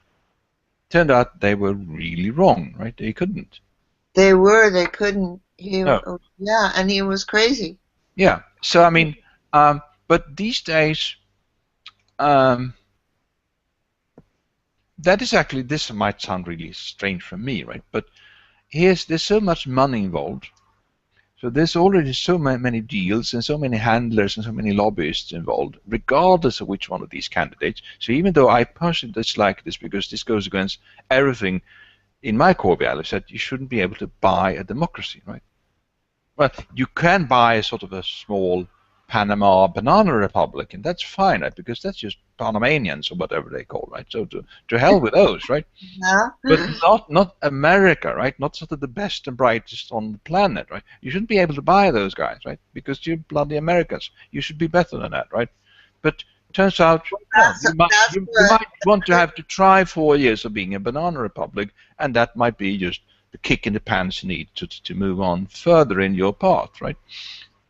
Turned out they were really wrong, right? They couldn't. They couldn't. No. Yeah, and he was crazy. Yeah. So I mean, but these days, that is actually, this might sound really strange for me, right? But there's so much money involved. So there's already so many deals and so many handlers and so many lobbyists involved, regardless of which one of these candidates. So even though I personally dislike this because this goes against everything in my core values, that you shouldn't be able to buy a democracy, right? Well, you can buy sort of a small Panama banana republic, and that's fine, right? Because that's just Panamanians or whatever they call, right? So to hell with those, right? Yeah. But not America, right? Not sort of the best and brightest on the planet, right? You shouldn't be able to buy those guys, right? Because you're bloody Americans. You should be better than that, right? But turns out you might want to have to try 4 years of being a banana republic, and that might be just the kick in the pants you need to move on further in your path, right?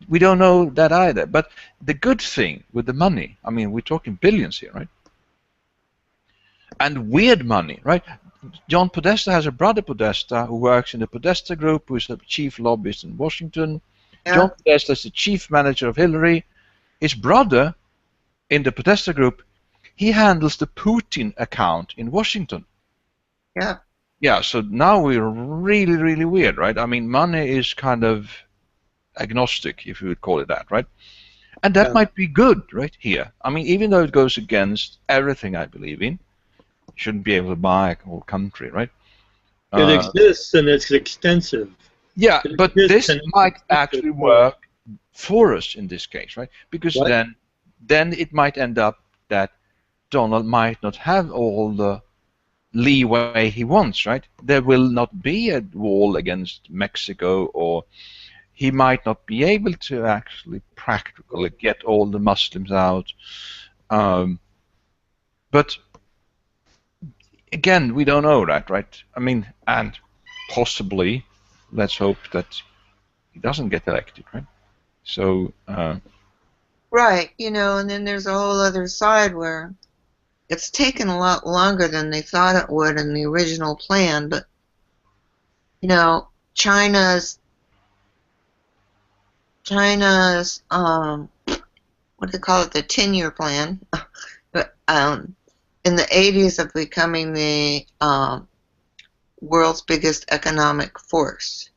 We don't know that either. But the good thing with the money, I mean, we're talking billions here, right? And weird money, right? John Podesta has a brother Podesta who works in the Podesta Group, who is the chief lobbyist in Washington. Yeah. John Podesta is the chief manager of Hillary. His brother in the Podesta Group, he handles the Putin account in Washington. Yeah. Yeah, so now we're really, really weird, right? I mean, money is kind of agnostic, if you would call it that, right? And that might be good, right, here. I mean, even though it goes against everything I believe in, you shouldn't be able to buy a whole country, right? It exists and it's extensive. Yeah, but this might actually work for us in this case, right? Because then it might end up that Donald might not have all the leeway he wants, right? There will not be a wall against Mexico, or he might not be able to actually practically get all the Muslims out. But again, we don't know that, right? I mean, and possibly, let's hope that he doesn't get elected, right? So. Right, you know, and then there's a whole other side where it's taken a lot longer than they thought it would in the original plan, but, you know, China's what do they call it, the 10-year plan, but, in the 80s of becoming the world's biggest economic force.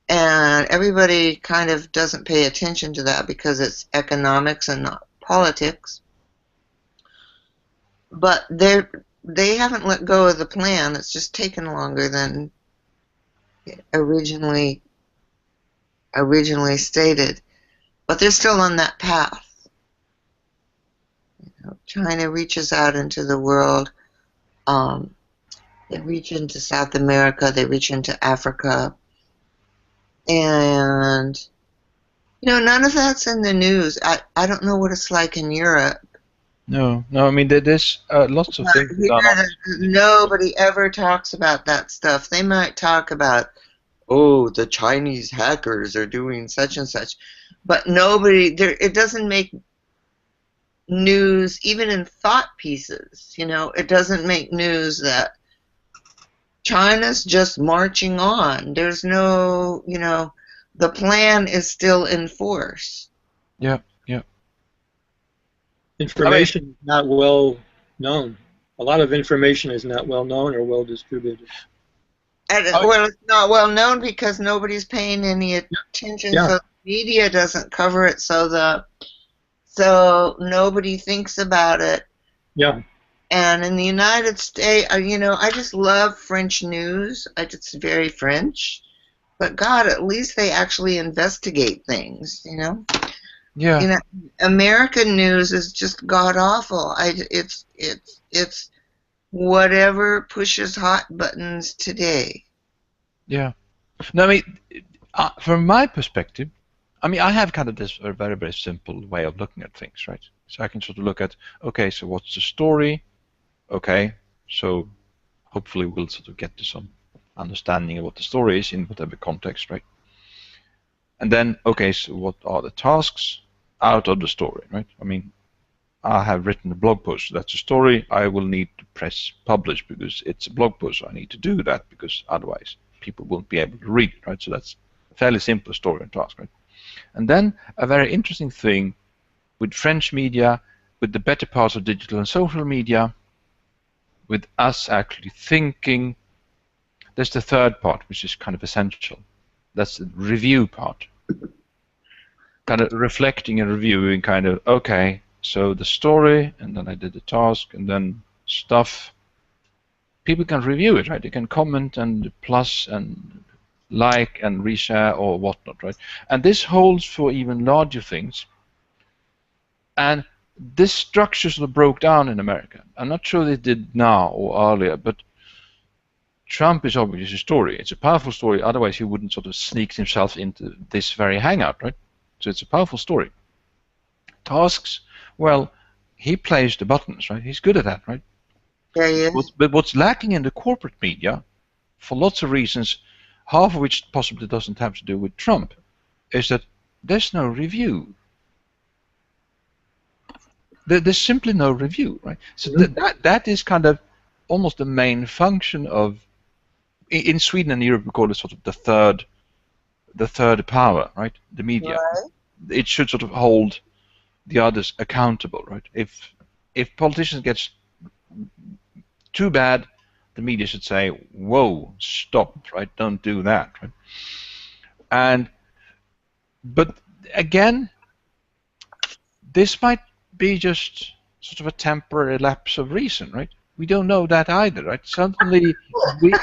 And everybody kind of doesn't pay attention to that because it's economics and not politics. But they haven't let go of the plan. It's just taken longer than originally stated. But they're still on that path. China reaches out into the world. They reach into South America. They reach into Africa. And, none of that's in the news. I don't know what it's like in Europe. No. I mean, there's lots of things Here, done on it. nobody ever talks about that stuff. They might talk about, oh, the Chinese hackers are doing such and such, but nobody there. It doesn't make news, even in thought pieces. It doesn't make news that China's just marching on. There's no, the plan is still in force. Yeah. Information is not well known. A lot of information is not well known or well distributed. And, well, it's not well known because nobody's paying any attention. Yeah. So the media doesn't cover it. So nobody thinks about it. Yeah. And in the United States, I just love French news. It's very French. But God, at least they actually investigate things. Yeah. American news is just god awful. It's whatever pushes hot buttons today. Yeah. No, I mean, from my perspective, I mean, I have kind of this very, very simple way of looking at things, right? So I can sort of look at, okay, so what's the story? Okay, so hopefully we'll sort of get to some understanding of what the story is in whatever context, right? And then, okay, so what are the tasks out of the story, right? I mean, I have written a blog post. That's a story. I will need to press publish because it's a blog post. So I need to do that because otherwise people won't be able to read it, right? So that's a fairly simple story and task, right? And then a very interesting thing with French media, with the better parts of digital and social media, with us actually thinking, there's the third part, which is kind of essential. That's the review part. Kind of reflecting and reviewing, kind of, okay, so the story, and then I did the task, and then stuff. People can review it, right? They can comment and plus and like and reshare or whatnot, right? And this holds for even larger things. And this structure sort of broke down in America. I'm not sure they did now or earlier, but Trump is obviously a story. It's a powerful story. Otherwise, he wouldn't sort of sneak himself into this very hangout, right? So it's a powerful story. Tasks, well, he plays the buttons, right? He's good at that, right? Yeah, he is. But what's lacking in the corporate media, for lots of reasons, half of which possibly doesn't have to do with Trump, is that there's no review. There's simply no review, right? So that is kind of almost the main function of, in Sweden and Europe we call it sort of the third power, right? The media. Right. It should sort of hold the others accountable, right? If politicians get too bad, the media should say, whoa, stop, right? Don't do that, right? But again, this might be just sort of a temporary lapse of reason, right? We don't know that either, right? Suddenly the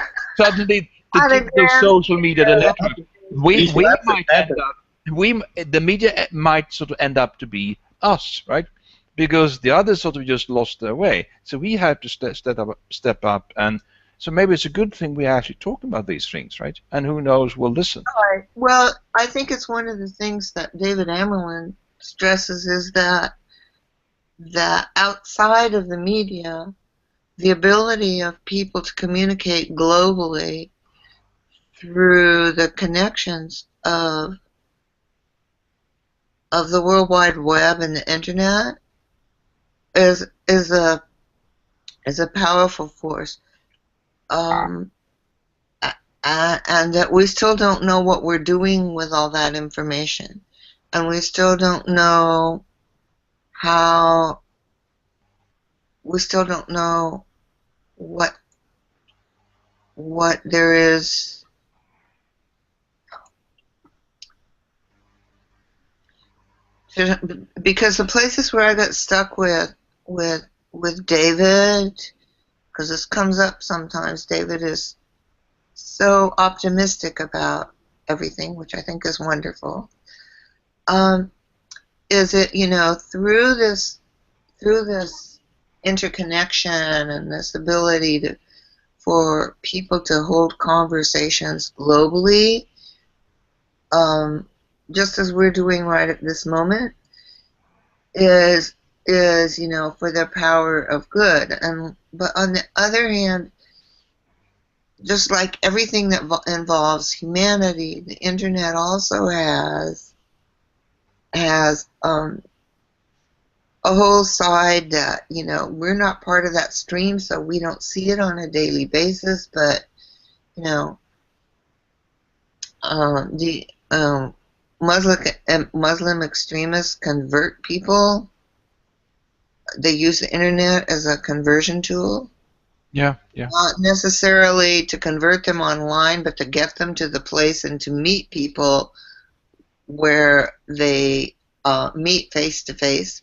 social media, the network, the media might sort of end up to be us, right? Because the others sort of just lost their way. So we have to step up, and so maybe it's a good thing we're actually talking about these things, right? And who knows, we'll listen. All right. Well, I think it's one of the things that David Amerlin stresses is that outside of the media, the ability of people to communicate globally through the connections of the World Wide Web and the Internet is a powerful force, and that we still don't know what we're doing with all that information, and we still don't know how we still don't know what there is. Because the places where I got stuck with David, because this comes up sometimes, David is so optimistic about everything, which I think is wonderful. Is it, through this interconnection and this ability for people to hold conversations globally, just as we're doing right at this moment, is for the power of good. But on the other hand, just like everything that involves humanity, the internet also has a whole side that, we're not part of that stream, so we don't see it on a daily basis, but the Muslim extremists convert people. They use the internet as a conversion tool. Yeah. Not necessarily to convert them online, but to get them to the place and to meet people where they meet face to face.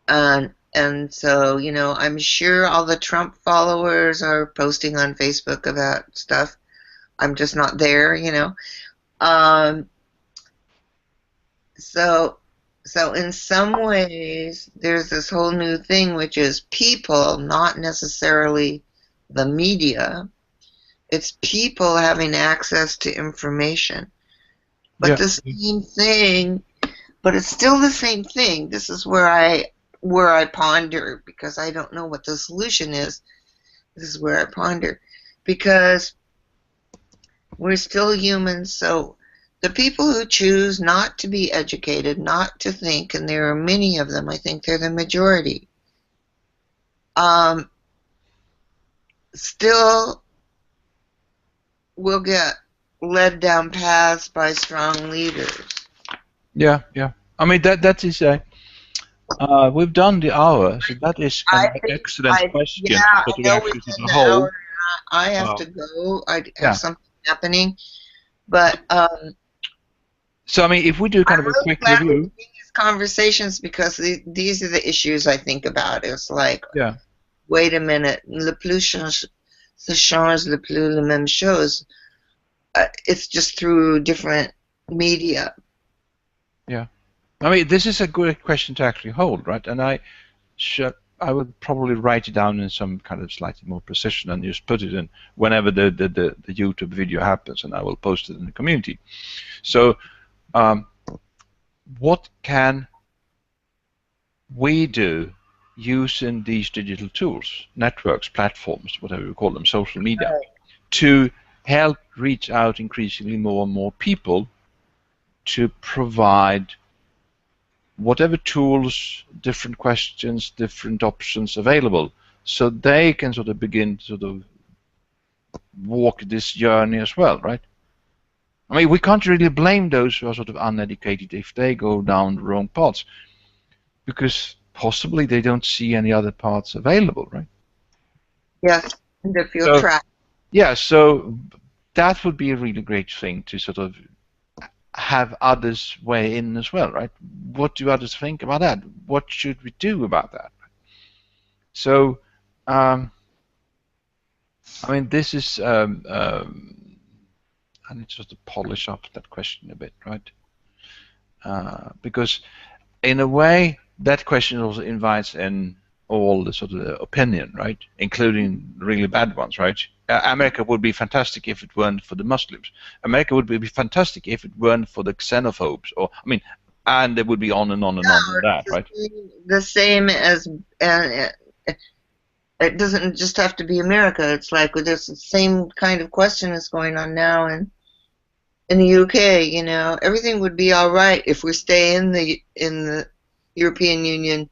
And so, I'm sure all the Trump followers are posting on Facebook about stuff. I'm just not there, So in some ways, there's this whole new thing, which is people, not necessarily the media. It's people having access to information. But the same thing, but it's still the same thing. This is where I ponder, because I don't know what the solution is. This is where I ponder, because we're still humans, so the people who choose not to be educated, not to think, and there are many of them, I think they're the majority, still will get led down paths by strong leaders. Yeah. I mean, that is a... we've done the hour, so that is an excellent question. Yeah, I know we've done the hour. I have to go. I have something happening. But so, I mean, if we do kind of a quick review. These conversations, because these are the issues I think about. It's like, wait a minute, le plus ça change, le plus la même chose. It's just through different media. Yeah. I mean, this is a good question to actually hold, right? And I would probably write it down in some kind of slightly more precision and just put it in whenever the YouTube video happens, and I will post it in the community. So, what can we do using these digital tools, networks, platforms, whatever you call them, social media, to help reach out increasingly more and more people, to provide whatever tools, different questions, different options available, so they can sort of begin to sort of walk this journey as well, right? I mean, we can't really blame those who are sort of uneducated if they go down the wrong paths, because possibly they don't see any other paths available, right? Yes, they feel trapped. Yeah, so that would be a really great thing to sort of have others weigh in as well, right? What do others think about that? What should we do about that? So, I mean, this is, I need to sort of polish up that question a bit, right? Because in a way, that question also invites in all the sort of opinion, right? Including really bad ones, right? America would be fantastic if it weren't for the Muslims. America would be fantastic if it weren't for the xenophobes, or I mean, and it would be on and on and on with that, right? The same as, it doesn't just have to be America. It's like there's the same kind of question that's going on now in the UK. Everything would be all right if we stay in the European Union.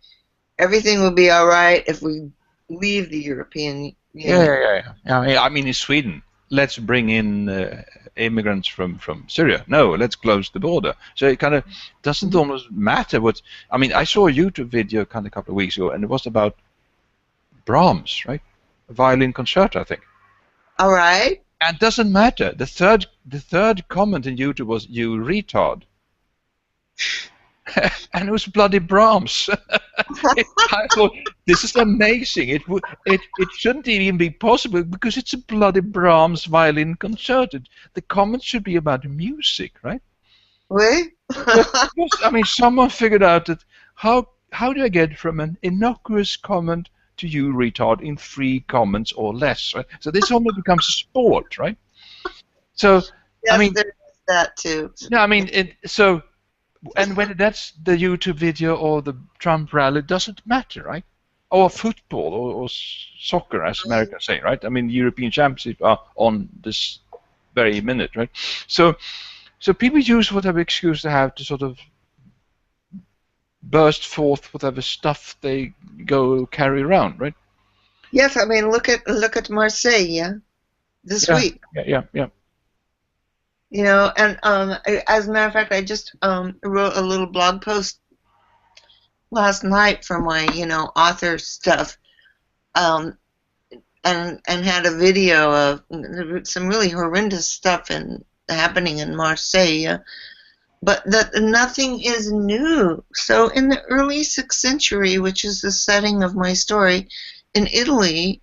Everything will be all right if we leave the European Union. Yeah. I mean, in Sweden, let's bring in immigrants from Syria. No, let's close the border. So it kind of doesn't almost matter what. I mean, I saw a YouTube video kind of a couple of weeks ago, and it was about Brahms, right? A violin concerto, I think. All right. And it doesn't matter. The third comment in YouTube was "you retard," and it was bloody Brahms. I thought, this is amazing. It shouldn't even be possible because it's a bloody Brahms violin concerto. The comments should be about the music, right? Oui? I mean, someone figured out that how do I get from an innocuous comment to "you retard" in 3 comments or less, right? So this almost becomes a sport, right? So Yes, I mean, there is that too. no, I mean so. And whether that's the YouTube video or the Trump rally, doesn't matter, right? Or football or soccer, as Americans say, right? I mean, European Championships are on this very minute, right? So people use whatever excuse they have to sort of burst forth whatever stuff they go carry around, right? Yes, I mean, look at Marseille this week. Yeah. You know, and as a matter of fact, I just wrote a little blog post last night for my, author stuff, and had a video of some really horrendous stuff happening in Marseille, but that nothing is new. So in the early 6th century, which is the setting of my story, in Italy,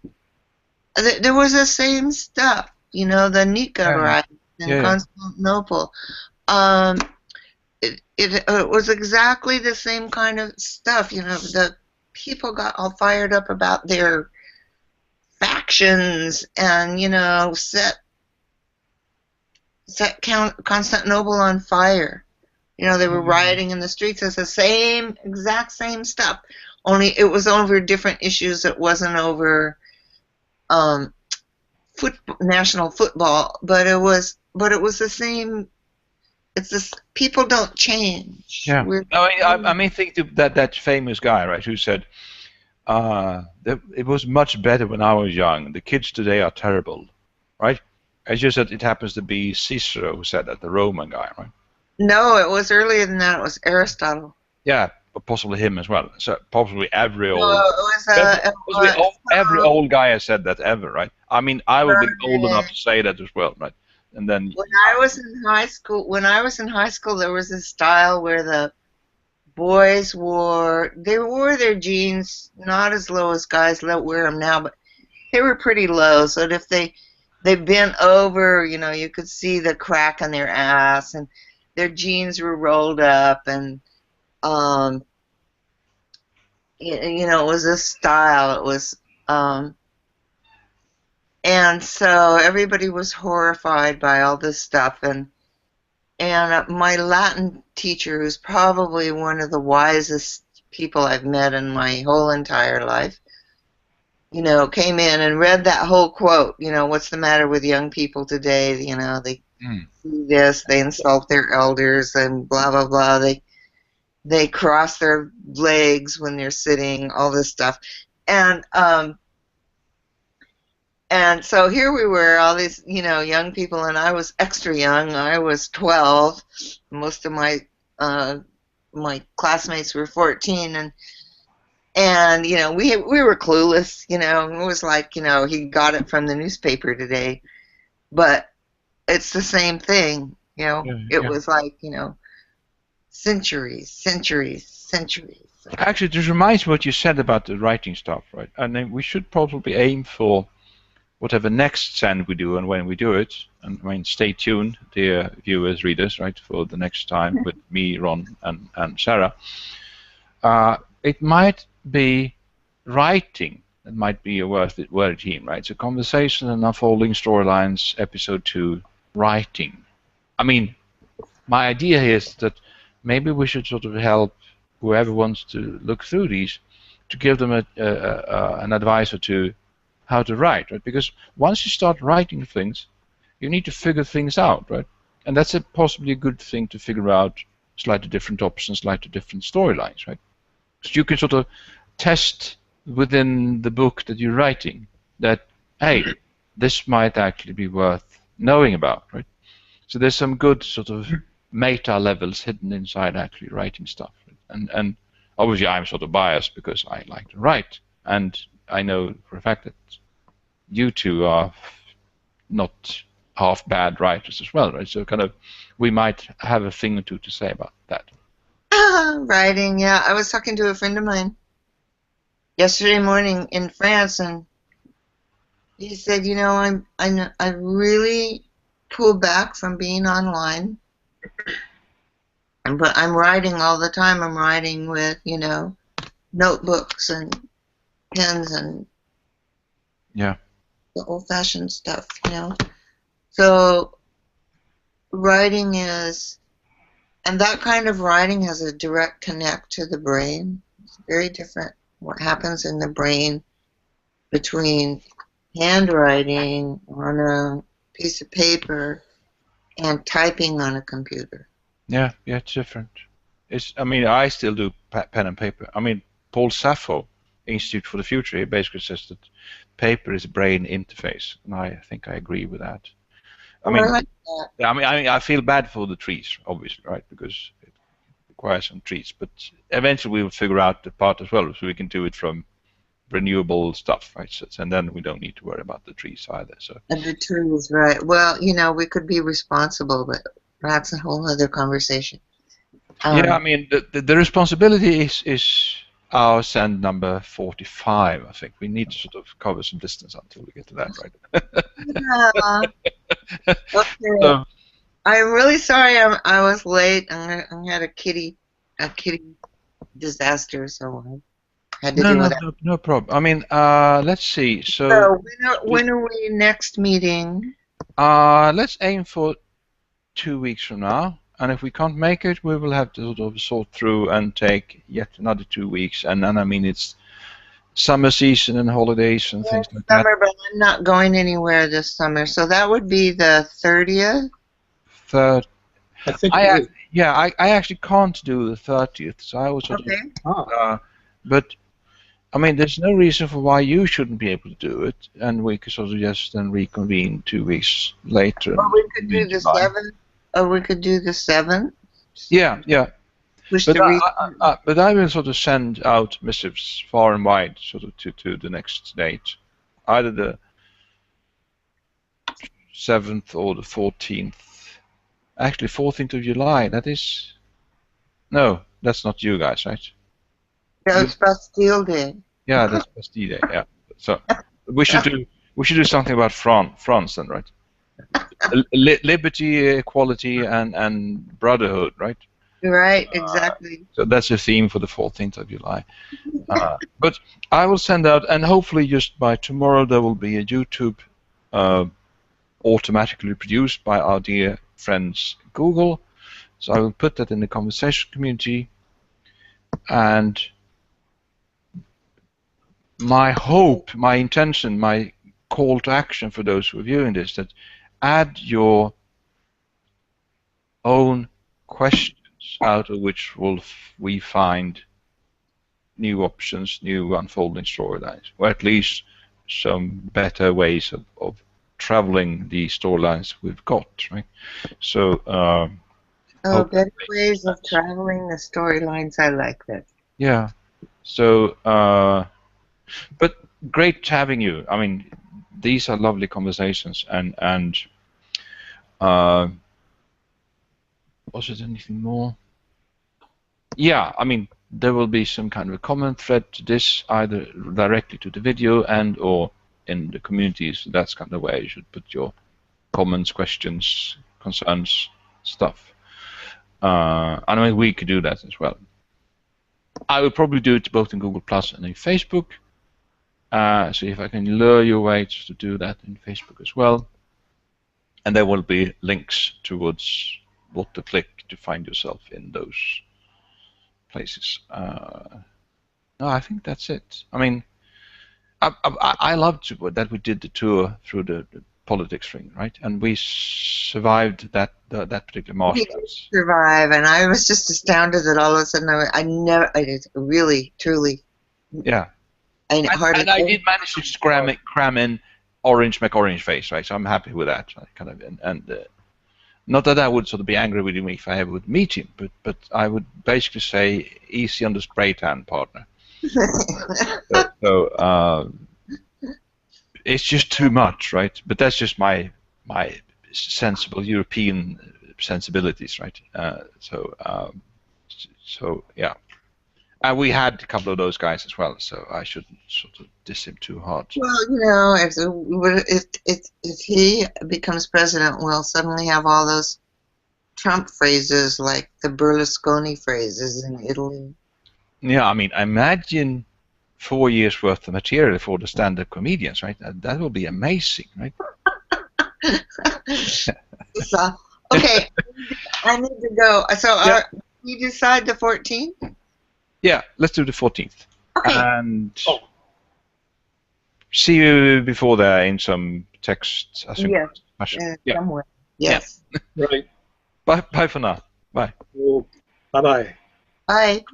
there was the same stuff. The Nika riots in Constantinople. It was exactly the same kind of stuff. The people got all fired up about their factions and, set Constantinople on fire. They were rioting in the streets. It's the exact same stuff. Only it was over different issues. It wasn't over national football, but it was the same. It's this. People don't change. Yeah. I mean, think to that famous guy, right, who said, "It was much better when I was young. The kids today are terrible," right? As you said, it happens to be Cicero who said that, the Roman guy, right? No, it was earlier than that. It was Aristotle. Yeah, but possibly him as well. So possibly every old. No, every old guy has said that ever, right? I mean, I will be old enough to say that as well, right? And then when I was in high school, there was a style where the boys wore their jeans not as low as guys wear them now, but they were pretty low. So if they bent over, you could see the crack in their ass, and their jeans were rolled up, and it was a style. It was and so everybody was horrified by all this stuff, and my Latin teacher, who's probably one of the wisest people I've met in my whole entire life, came in and read that whole quote. What's the matter with young people today? They do this, they insult their elders, and blah blah blah. They cross their legs when they're sitting, all this stuff, and so here we were, all these, young people, and I was extra young. I was 12. Most of my classmates were 14, and we were clueless. It was like, he got it from the newspaper today, but it's the same thing. It was like, centuries. Actually, this reminds me what you said about the writing stuff, right? And then we should probably aim for whatever next send we do and when we do it. And I mean, stay tuned, dear viewers, readers, right, for the next time with me, Ron, and Sarah. It might be writing. It might be a word team, right? So conversation and unfolding storylines, episode 2, writing. I mean, my idea is that maybe we should sort of help whoever wants to look through these to give them an advice or two how to write, right? Because once you start writing things, you need to figure things out, right? And that's possibly a good thing to figure out slightly different options, slightly different storylines, right? So you can sort of test within the book that you're writing that, hey, this might actually be worth knowing about, right? So there's some good sort of meta levels hidden inside actually writing stuff. Right? And obviously I'm sort of biased because I like to write, and I know for a fact that you two are not half bad writers as well, right? So kind of we might have a thing or two to say about that. Writing, yeah. I was talking to a friend of mine yesterday morning in France, and he said, you know, I really pull back from being online, but I'm writing all the time. I'm writing with, you know, notebooks and pens and Yeah. the old-fashioned stuff, you know. So writing is, and that kind of writing has a direct connect to the brain. It's very different what happens in the brain between handwriting on a piece of paper and typing on a computer. Yeah, it's different. I mean, I still do pen and paper. I mean, Paul Sappho, Institute for the Future, he basically says that paper is brain interface, and I think I agree with that. I mean, I like that. I feel bad for the trees, obviously, right? Because it requires some trees, but eventually we will figure out the part as well, so we can do it from renewable stuff, right? So, and then we don't need to worry about the trees either. So. And the trees, right? Well, you know, we could be responsible, but that's a whole other conversation. Yeah, I mean, the responsibility is our send number 45. I think we need to sort of cover some distance until we get to that, right? Yeah. Okay. So, I'm really sorry I was late. I had a kitty disaster, so I had to deal with that. no problem. I mean, let's see. So when are we next meeting? Let's aim for 2 weeks from now. And if we can't make it, we will have to sort of sort through and take yet another 2 weeks. And then, I mean, it's summer season and holidays and things like summer, but I'm not going anywhere this summer. So that would be the 30th? Third. I think. I actually can't do the 30th. So I was sort of. But, I mean, there's no reason for why you shouldn't be able to do it. And we could sort of just then reconvene 2 weeks later. Or we could do the 7th. Or we could do the 7th. Yeah. But But I will sort of send out missives far and wide, sort of to the next date, either the 7th or the 14th. Actually, 14th of July. That is no, that's not you guys, right? That's Bastille Day. Yeah, that's Bastille Day. Yeah. So we should do something about France then, right? Liberty, equality, and brotherhood, right? Right, exactly. So that's the theme for the 14th of July. But I will send out, and hopefully just by tomorrow there will be a YouTube automatically produced by our dear friends Google. So I will put that in the conversation community. And my hope, my intention, my call to action for those who are viewing this, that add your own questions out of which we find new options, new unfolding storylines, or at least some better ways of traveling the storylines we've got, right? So, better ways of traveling the storylines. I like that. Yeah. So, but great having you. I mean, these are lovely conversations, and was it anything more? Yeah, I mean, there will be some kind of a comment thread to this, either directly to the video and or in the community. So that's kind of where you should put your comments, questions, concerns, stuff. I mean, we could do that as well. I will probably do it both in Google Plus and in Facebook. So if I can lure you away to do that in Facebook as well. And there will be links towards what to click to find yourself in those places. No, I think that's it. I mean, I loved that we did the tour through the politics ring, right? And we survived that particular march. We did survive, and I was just astounded that all of a sudden I did really, truly. Yeah. I did manage to cram in orange make orange face, right? So I'm happy with that, kind of, and not that I would sort of be angry with him if I ever would meet him, but I would basically say easy on the spray tan, partner. So it's just too much, right? But that's just my sensible European sensibilities, right? So yeah. And we had a couple of those guys as well, so I shouldn't sort of diss him too hard. Well, you know, if he becomes president, we'll suddenly have all those Trump phrases like the Berlusconi phrases in Italy. Yeah, I mean, imagine 4 years worth of material for the stand-up comedians, right? That will be amazing, right? So, okay, I need to go. So, Yeah. you decide the 14th? Yeah, let's do the 14th. Okay. And see you before there in some text. Yes. Yeah. Somewhere. Yes. Right. Bye for now. Bye. Well, bye-bye. Bye.